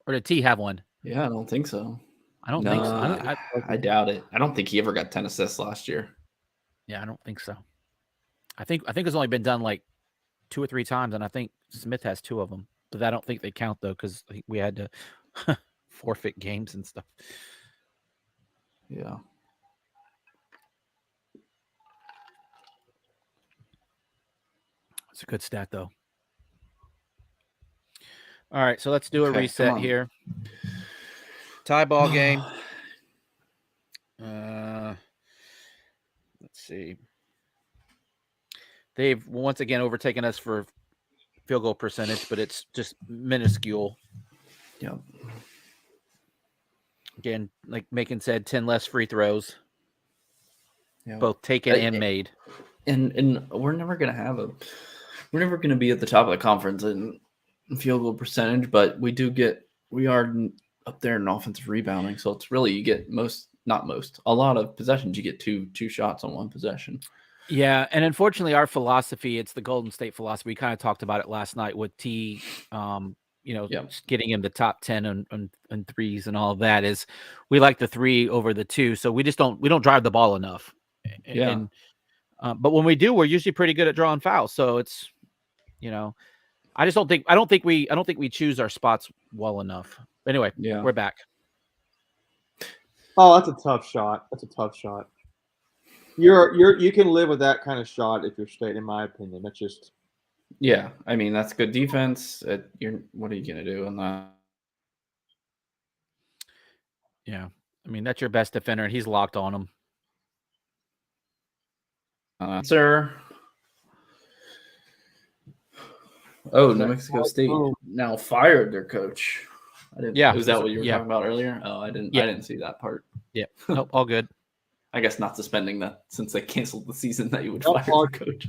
Or did T have one? Yeah, I don't think so. I don't think so. I doubt it. I don't think he ever got 10 assists last year. Yeah, I don't think so. I think it's only been done like 2 or 3 times, and I think Smith has 2 of them. But I don't think they count though, because we had to forfeit games and stuff. Yeah. It's a good stat though. All right, so let's do a reset here. Tie ball game. Let's see. They've once again overtaken us for field goal percentage, but it's just minuscule. Yeah. Again, like Macon said, 10 less free throws. Yeah. Both taken and made. And we're never gonna be at the top of the conference in field goal percentage, but we are up there in offensive rebounding. So it's really, you get a lot of possessions. You get two shots on one possession. Yeah, and unfortunately, our philosophy, it's the Golden State philosophy. We kind of talked about it last night with T, getting him the top 10 and threes and all of that, is we like the 3 over the 2. So we don't drive the ball enough. Yeah. But when we do, we're usually pretty good at drawing fouls. So it's, I don't think we choose our spots well enough. Anyway, we're back. Oh, that's a tough shot. You can live with that kind of shot if you're State, in my opinion. That's just. Yeah, I mean, that's good defense. What are you gonna do on that? Yeah, I mean, that's your best defender, and he's locked on him. Sir. Oh, New Mexico State now fired their coach. Was that what you were talking about earlier? Oh, I didn't see that part. Yeah. Nope, all good. I guess not suspending that, since they canceled the season, that you would fire the coach.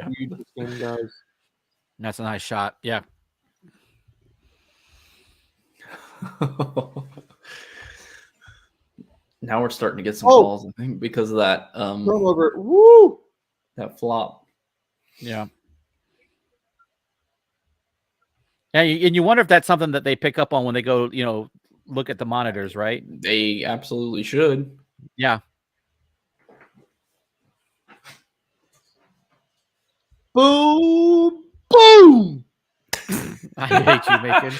That's a nice shot. Yeah. Now we're starting to get some calls, I think, because of that turnover. Woo! That flop. Yeah. And you wonder if that's something that they pick up on when they go, look at the monitors, right? They absolutely should. Yeah. Boom! Boom! I hate you, Macon.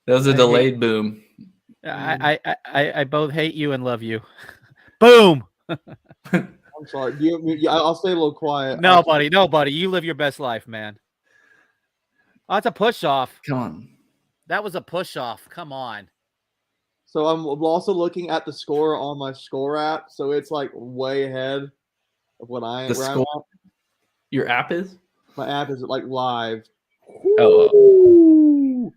That was a delayed boom. I both hate you and love you. Boom! I'm sorry. I'll stay a little quiet. Nobody. You live your best life, man. Oh, that's a push off. Come on. That was a push off. Come on. So I'm also looking at the score on my score app. So it's like way ahead of what I am. The score. Your app is? My app is like live. Oh.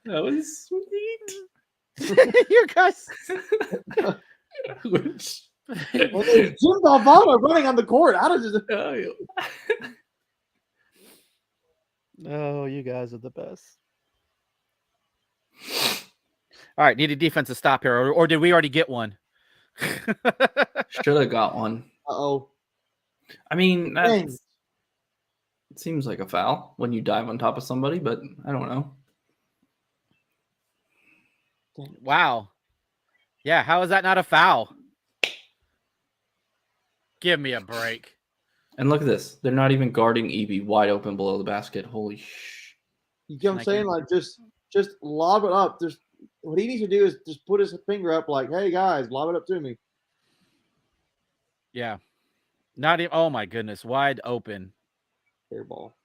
That was sweet. You guys. And there's Jim Valvano running on the court. How does this? Oh, you guys are the best. All right, need a defensive stop here, or did we already get one? Should have got one. Uh-oh. I mean, Dang. it seems like a foul when you dive on top of somebody, but I don't know. Wow. Yeah, how is that not a foul? Give me a break. And look at this. They're not even guarding EB wide open below the basket. Holy sh! You get what I'm saying? Like, just lob it up. Just what he needs to do is just put his finger up, like, "Hey guys, lob it up to me." Yeah. Not even. Oh my goodness, wide open. Fair ball.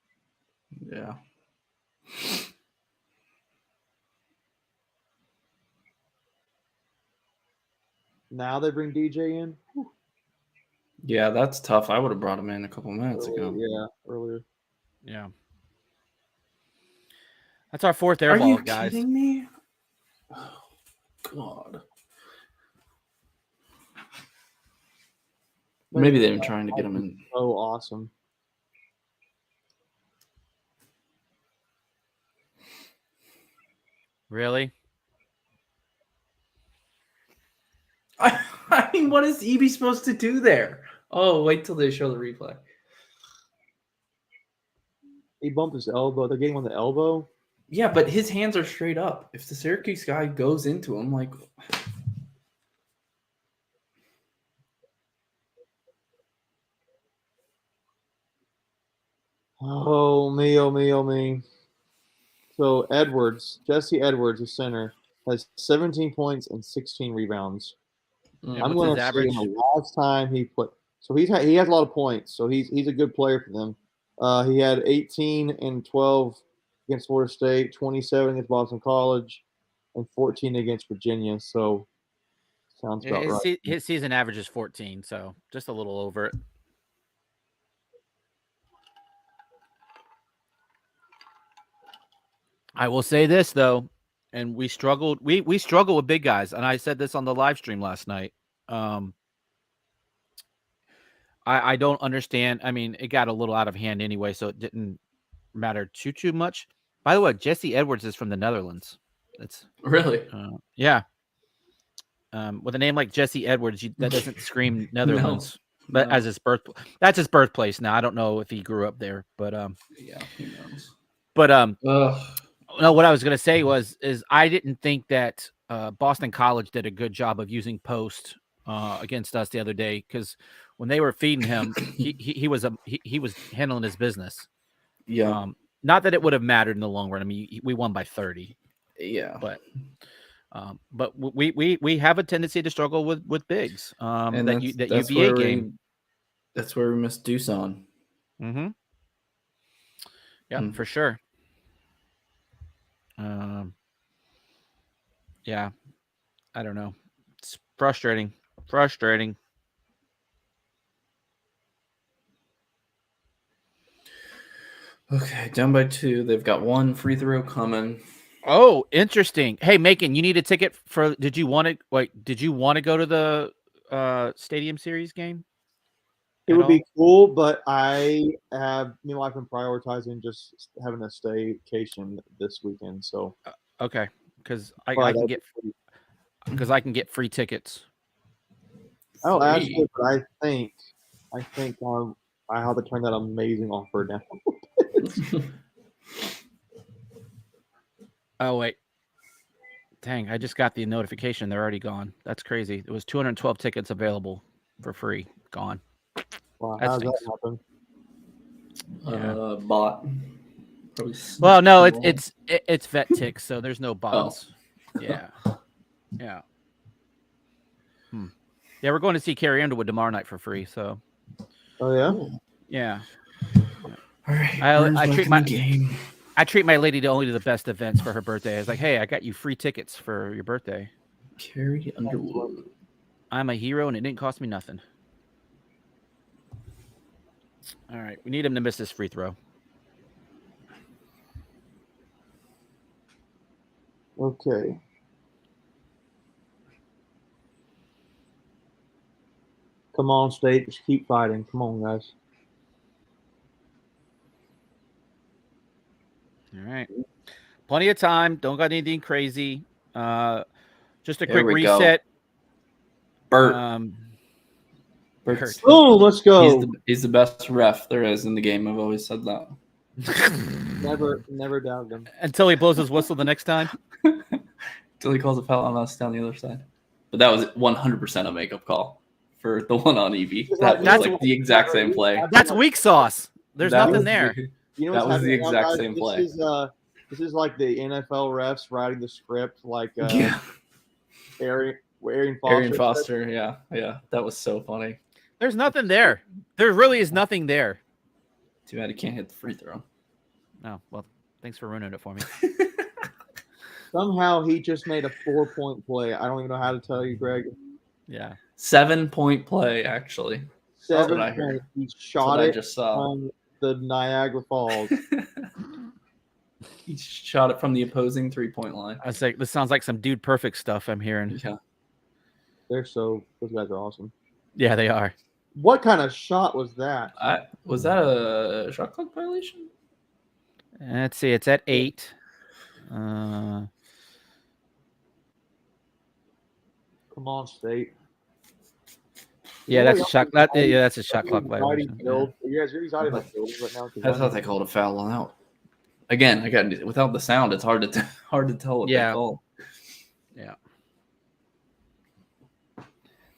Yeah. Now they bring DJ in. Yeah, that's tough. I would have brought him in a couple minutes ago. Yeah, earlier. Yeah. That's our fourth air Are ball, you guys. kidding me? Oh, God. Maybe they've been trying to get him in. So awesome. Really? I mean, what is EB supposed to do there? Oh, wait till they show the replay. He bumped his elbow. They're getting on the elbow. Yeah, but his hands are straight up. If the Syracuse guy goes into him, like, Oh me, oh me, oh me. So Jesse Edwards, the center, has 17 points and 16 rebounds. And I'm what's going his to say average? the last time he put, so he has a lot of points. So he's a good player for them. He had 18 and 12 against Florida State, 27 against Boston College, and 14 against Virginia. So sounds about right. His season average is 14, so just a little over it. I will say this though, and we struggled. We struggle with big guys, and I said this on the live stream last night. I don't understand. I mean, it got a little out of hand anyway, so it didn't matter too much. By the way, Jesse Edwards is from the Netherlands. That's really? yeah. With a name like Jesse Edwards, that doesn't scream Netherlands. But No. as that's his birthplace now. I don't know if he grew up there, but Yeah, who knows? But Ugh. no, what I was gonna say is I didn't think that Boston College did a good job of using post against us the other day, because when they were feeding him, he was handling his business. Yeah. Not that it would have mattered in the long run. I mean, we won by 30. Yeah. But we have a tendency to struggle with bigs. And that that's UVA game. That's where we missed Doosan. Mm-hmm. Yeah, for sure. Yeah, I don't know. It's frustrating. Okay, down by 2. They've got one free throw coming. Oh, interesting. Hey, Macon, you need a ticket for? Did you want to go to the Stadium Series game? It would be cool, but me and my wife been prioritizing just having a staycation this weekend. So okay, because I can get free tickets. Oh, actually, but I think I have to turn that amazing offer down. Oh wait, dang! I just got the notification. They're already gone. That's crazy. It was 212 tickets available for free. Gone. Wow, how does that happen? Yeah. Bot. Well, no, it's vet ticks, so there's no bots. Oh. Yeah. Yeah, we're going to see Carrie Underwood tomorrow night for free. So. Oh yeah. Yeah. All right. I treat my lady to only the best events for her birthday. I was like, hey, I got you free tickets for your birthday. Carrie Underwood. I'm a hero, and it didn't cost me nothing. All right, we need him to miss this free throw. Okay. Come on, State. Just keep fighting. Come on, guys. All right. Plenty of time. Don't got anything crazy. Just a There quick we go. reset. Bert. Bert. Oh, let's go. He's the best ref there is in the game. I've always said that. Never doubted him. Until he blows his whistle the next time. Until he calls a foul on us down the other side. But that was 100% a makeup call for the one on Evie. That was That's- like the exact same play. That's weak sauce. There's That nothing was there. You know That what's was the happening now, exact guys? same play. This is like the NFL refs writing the script, like Yeah. Arian Foster. Arian Foster, yeah. That was so funny. There's nothing there. There really is nothing there. Too bad he can't hit the free throw. Oh, well, thanks for ruining it for me. Somehow he just made a 4-point play. I don't even know how to tell you, Greg. Yeah. 7-point play, actually. 7 what I heard. points. He That's shot what I it just saw. on the Niagara Falls. He shot it from the opposing 3-point line. I was like, this sounds like some Dude Perfect stuff I'm hearing. Yeah. Those guys are awesome. Yeah, they are. What kind of shot was that? Was that a shot clock violation? Let's see. It's at 8. Come on, State. Yeah, that's a shot. That's a shot clock Already violation. killed. You guys already on field right now. I thought they called a foul on out. Again, without the sound, it's hard to tell what they call. Yeah.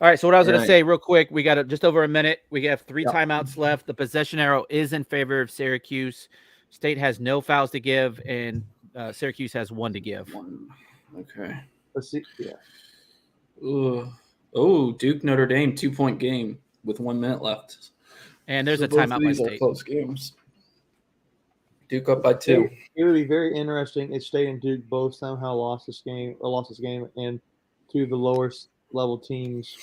All right. So what I was going Right. to say real quick, we got just over a minute. We have 3 timeouts left. The possession arrow is in favor of Syracuse. State has no fouls to give, and Syracuse has 1 to give. Okay. Let's see. Yeah. Ooh. Oh, Duke Notre Dame 2-point game with 1 minute left. And there's a both of timeout by these are State. close games. Duke up by 2. It would be very interesting if State and Duke both somehow lost this game, and 2 of the lower level teams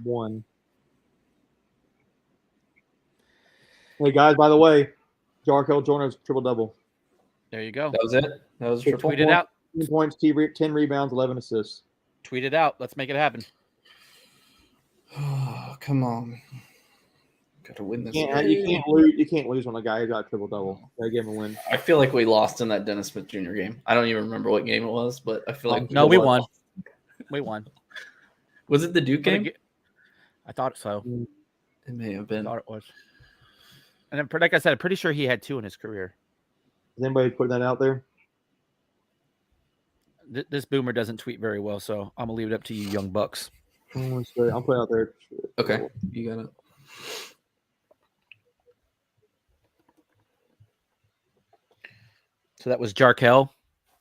won. Hey guys, by the way, Jarkel Joyner's triple double. There you go. That was it. That was a triple. Tweet it out. 10 points, 10 rebounds, 11 assists. Tweet it out. Let's make it happen. Oh, come on. Got to win this. You can't lose when a guy got triple double. Gotta give him a win. I feel like we lost in that Dennis Smith Jr. game. I don't even remember what game it was, but I feel like No, we won. We won. Was it the Duke game? I thought so. It may have I been. thought it was. And then, like I said, I'm pretty sure he had 2 in his career. Does anybody put that out there? This boomer doesn't tweet very well, so I'm gonna leave it up to you, young bucks. I'll put it out there. Okay, you got it. So that was Jarkel.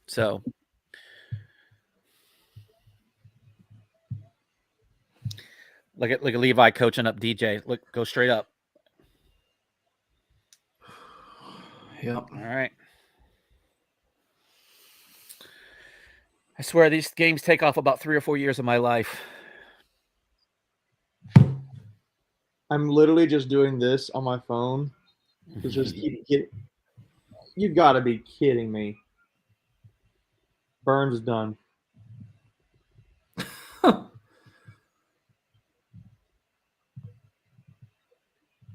So look at Levi coaching up DJ. Look, go straight up. Yep. All right. I swear these games take off about 3 or 4 years of my life. I'm literally just doing this on my phone. To just you got to be kidding me. Burns is done.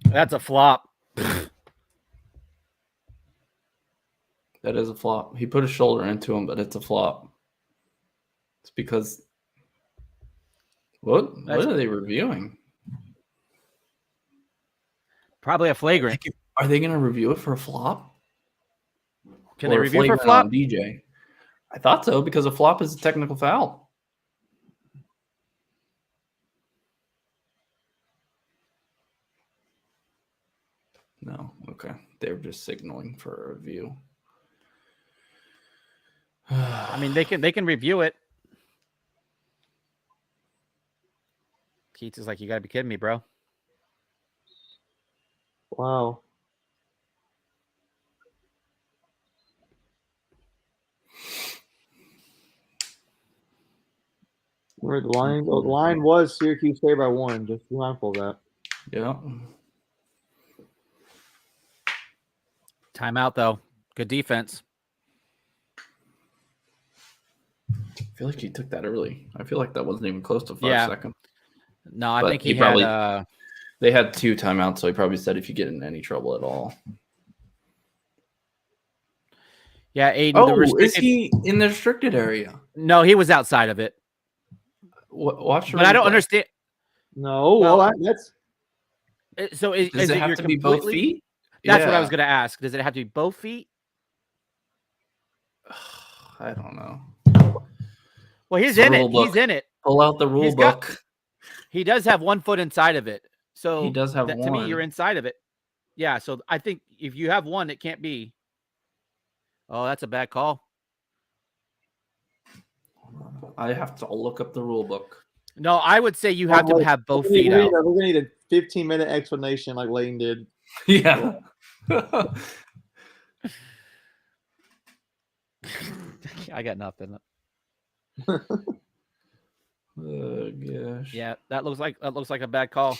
That's a flop. That is a flop. He put his shoulder into him, but it's a flop. It's because what are they reviewing? Probably a flagrant. Are they going to review it for a flop? Can they Or a review for flagrant flop? on DJ? I thought so because a flop is a technical foul. No, okay. They're just signaling for a review. I mean, they can review it. Keats is like, you got to be kidding me, bro. Wow. Where the line? Oh, the line was Syracuse favored by 1. Just be mindful of that. Yeah. Timeout though. Good defense. I feel like he took that early. I feel like that wasn't even close to 5 Yeah. seconds. No, I But think he he probably- had They had 2 timeouts, so he probably said if you get in any trouble at all. Yeah, Aiden. Oh, is he in the restricted area? No, he was outside of it. Watch the But I don't replay. understand. No, Well, that's So is Does it have your to be both feet? That's what I was going to ask. Does it have to be both feet? I don't know. Well, he's It's in the it. rule book. He's in it. Pull out the rule book. He does have 1 foot inside of it. So He does have to one. me, you're inside of it. Yeah. So I think if you have one, it can't be. Oh, that's a bad call. I have to look up the rule book. No, I would say you have to have both feet out. We're gonna need a 15-minute explanation like Layton did. Yeah. I got nothing. Oh gosh. Yeah, that looks like a bad call.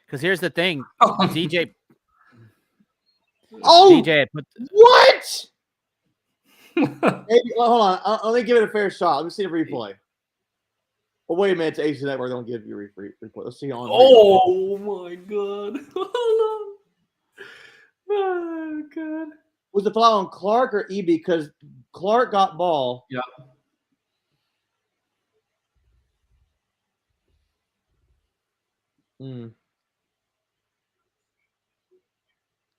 Because here's the thing, DJ. Oh, DJ, what? Maybe, hold on. Let me give it a fair shot. Let me see the replay. Oh, wait a minute. It's AC Network. Don't give you a replay. Let's see on. Oh my god. Hold on. Oh god. Was the foul on Clark or EB? Because Clark got ball. Yeah.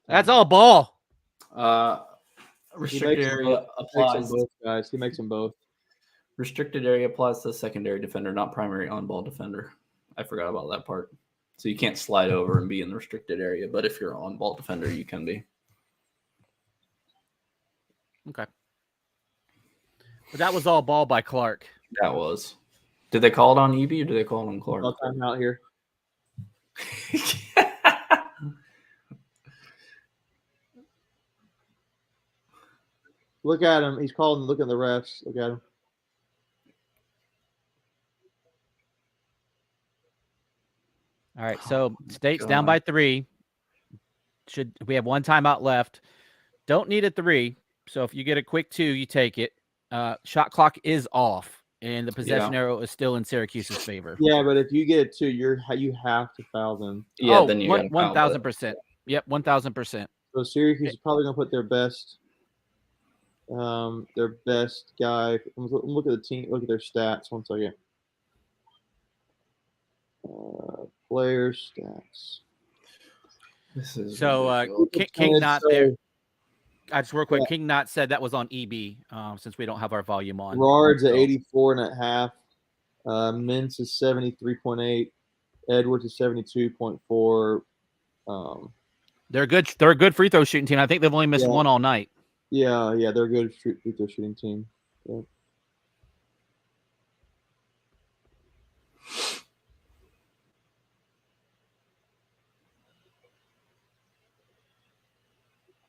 that's all ball. Restricted area applies. Both guys. He makes them both. Restricted area applies to secondary defender, not primary on-ball defender. I forgot about that part. So you can't slide over and be in the restricted area, but if you're an on-ball defender, you can be. Okay. But that was all ball by Clark. That was. Did they call it on EB or did they call it on Clark? No time out here. Look at him. He's calling. Look at the refs. Look at him. All right. So State's down by 3. We have 1 timeout left. Don't need a 3. So if you get a quick 2, you take it. Shot clock is off, and the possession arrow is still in Syracuse's favor. Yeah, but if you get a 2, you have to foul them. Yeah, then you 1,000%. Yep, 1,000%. So Syracuse is probably gonna put their best guy. Look at the team. Look at their stats. 1 second. Player stats. This is so King not there. I just real quick. King not said that was on EB since we don't have our volume on. Gerard's at 84.5. Mintz is 73.8. Edwards is 72.4. They're good. They're a good free throw shooting team. I think they've only missed 1 all night. Yeah, they're a good free throw shooting team. Yeah.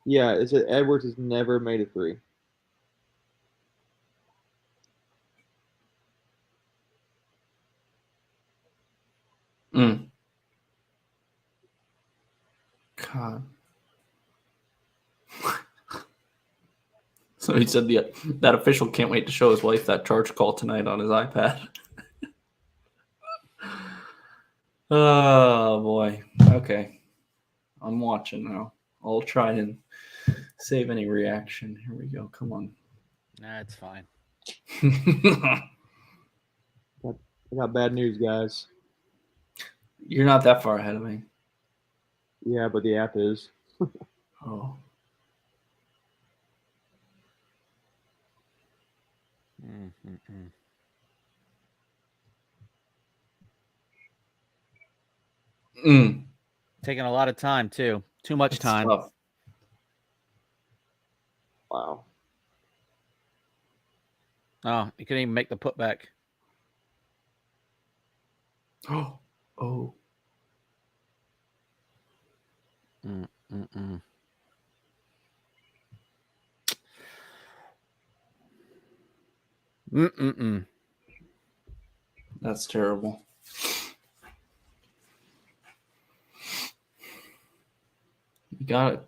Yeah, it's that Edwards has never made a 3. God. So he said that official can't wait to show his wife that charge call tonight on his iPad. Oh boy. Okay. I'm watching now. I'll try and save any reaction. Here we go. Come on. That's fine. I got bad news, guys. You're not that far ahead of me. Yeah, but the app is. Oh. Taking a lot of time too. Too much time. Tough. Wow. Oh, you couldn't even make the putback. Oh. Oh. That's terrible. You got it.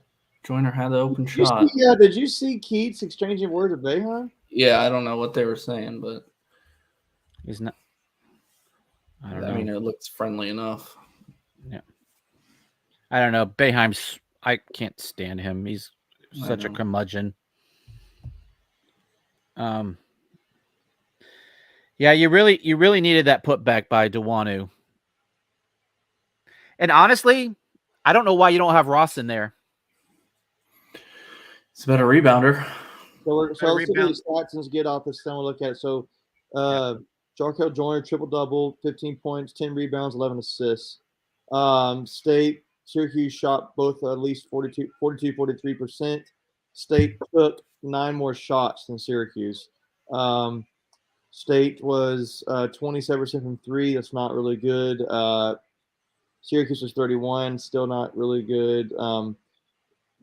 Joyner had the open Did you shot. see, did you see Keats exchanging words with Boeheim? Yeah, I don't know what they were saying, but He's not. I don't I know. mean, it looks friendly enough. I don't know. Boeheim's. I can't stand him. He's such a know. curmudgeon. Yeah, you really needed that putback by Dewanu. And honestly, I don't know why you don't have Ross in there. It's a better rebounder. So let's look at rebound. the stats and let's get off this. Then we'll look at it. So, Jarkel Joyner, triple-double, 15 points, 10 rebounds, 11 assists. State, Syracuse shot both at least 43%. State took 9 more shots than Syracuse. State was 27% from 3. That's not really good. Syracuse was 31, still not really good.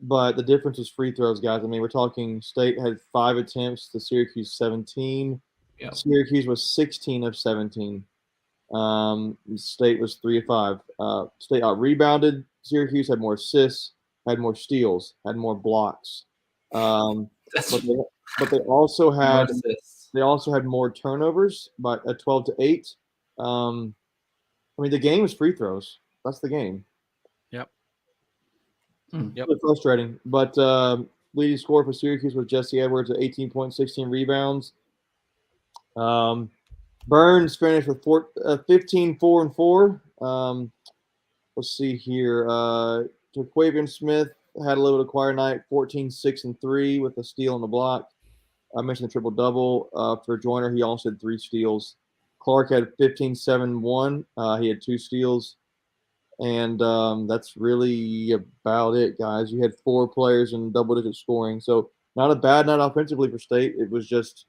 But the difference is free throws, guys. I mean, we're talking State had 5 attempts to Syracuse 17. Yep. Syracuse was 16 of 17. State was 3 of 5. State out rebounded. Syracuse had more assists, had more steals, had more blocks. But they also had more turnovers, but at 12-8. I mean, the game is free throws. That's the game. Yep. Yep. Really frustrating. But leading scorer for Syracuse was Jesse Edwards at 18 points, 16 rebounds. Burns finished with 15, 4, and 4. Let's see here. Jaquavian Smith had a little bit of quiet night, 14, 6, and 3 with a steal on the block. I mentioned the triple-double for Joyner. He also had 3 steals. Clark had 15, 7, 1. He had 2 steals. And that's really about it, guys. You had 4 players in double-digit scoring. So not a bad night offensively for State. It was just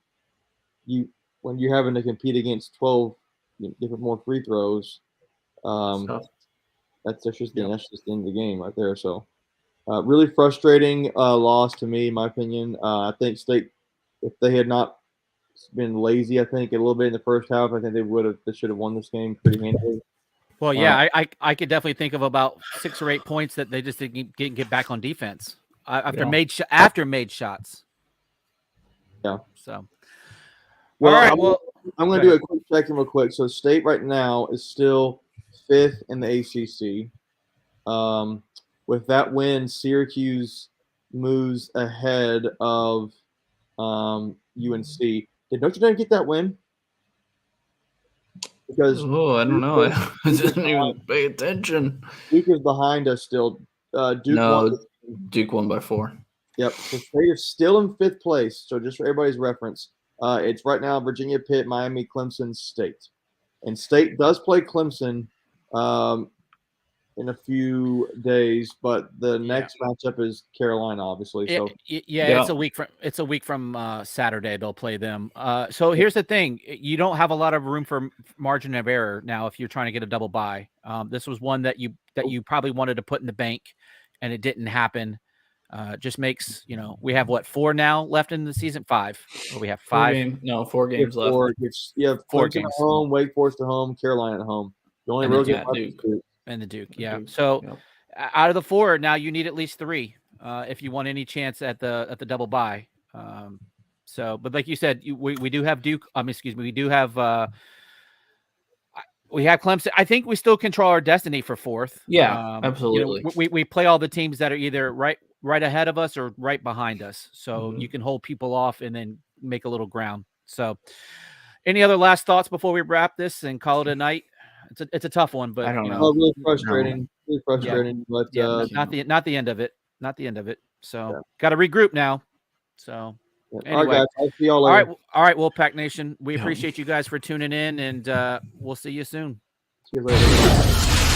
when you're having to compete against 12 different more free throws, that's just the end of the game right there. So really frustrating loss to me, in my opinion. I think State, if they had not been lazy, I think a little bit in the first half, I think they should have won this game pretty handily. Well, yeah, I could definitely think of about 6 or 8 points that they just didn't get back on defense after made shots. Yeah. So. Well, all right. I'm going to do a quick check-in real quick. So State right now is still 5th in the ACC. With that win, Syracuse moves ahead of UNC. Did Notre Dame get that win? Because I don't know. I didn't even pay attention. Duke is behind us still. Duke won by 4. Yep. So State is still in 5th place. So just for everybody's reference, it's right now Virginia, Pitt, Miami, Clemson, State. And State does play Clemson in a few days, but the next matchup is Carolina, obviously. So it's a week from Saturday they'll play them. So here's the thing: you don't have a lot of room for margin of error now if you're trying to get a double bye. This was one that you probably wanted to put in the bank, and it didn't happen. Just makes we have 4 now left in the season, 5. Or we have 5. 4 games left. You have 4 Clemson games. at home, Wake Forest at home, Carolina at home. The only real game Duke. And the Duke, yeah. So out of the 4, now you need at least 3 if you want any chance at the double bye. But like you said, we do have Duke. We do have we have Clemson. I think we still control our destiny for 4th. Yeah, absolutely. We play all the teams that are either right ahead of us or right behind us, so you can hold people off and then make a little ground. So, any other last thoughts before we wrap this and call it a night? It's a tough one, but I don't know. Really frustrating. Really frustrating. But not the end of it. Not the end of it. So got to regroup now. So anyway, all right, guys. I'll see y'all later. All right, Wolfpack Nation. We appreciate you guys for tuning in, and we'll see you soon. See you later.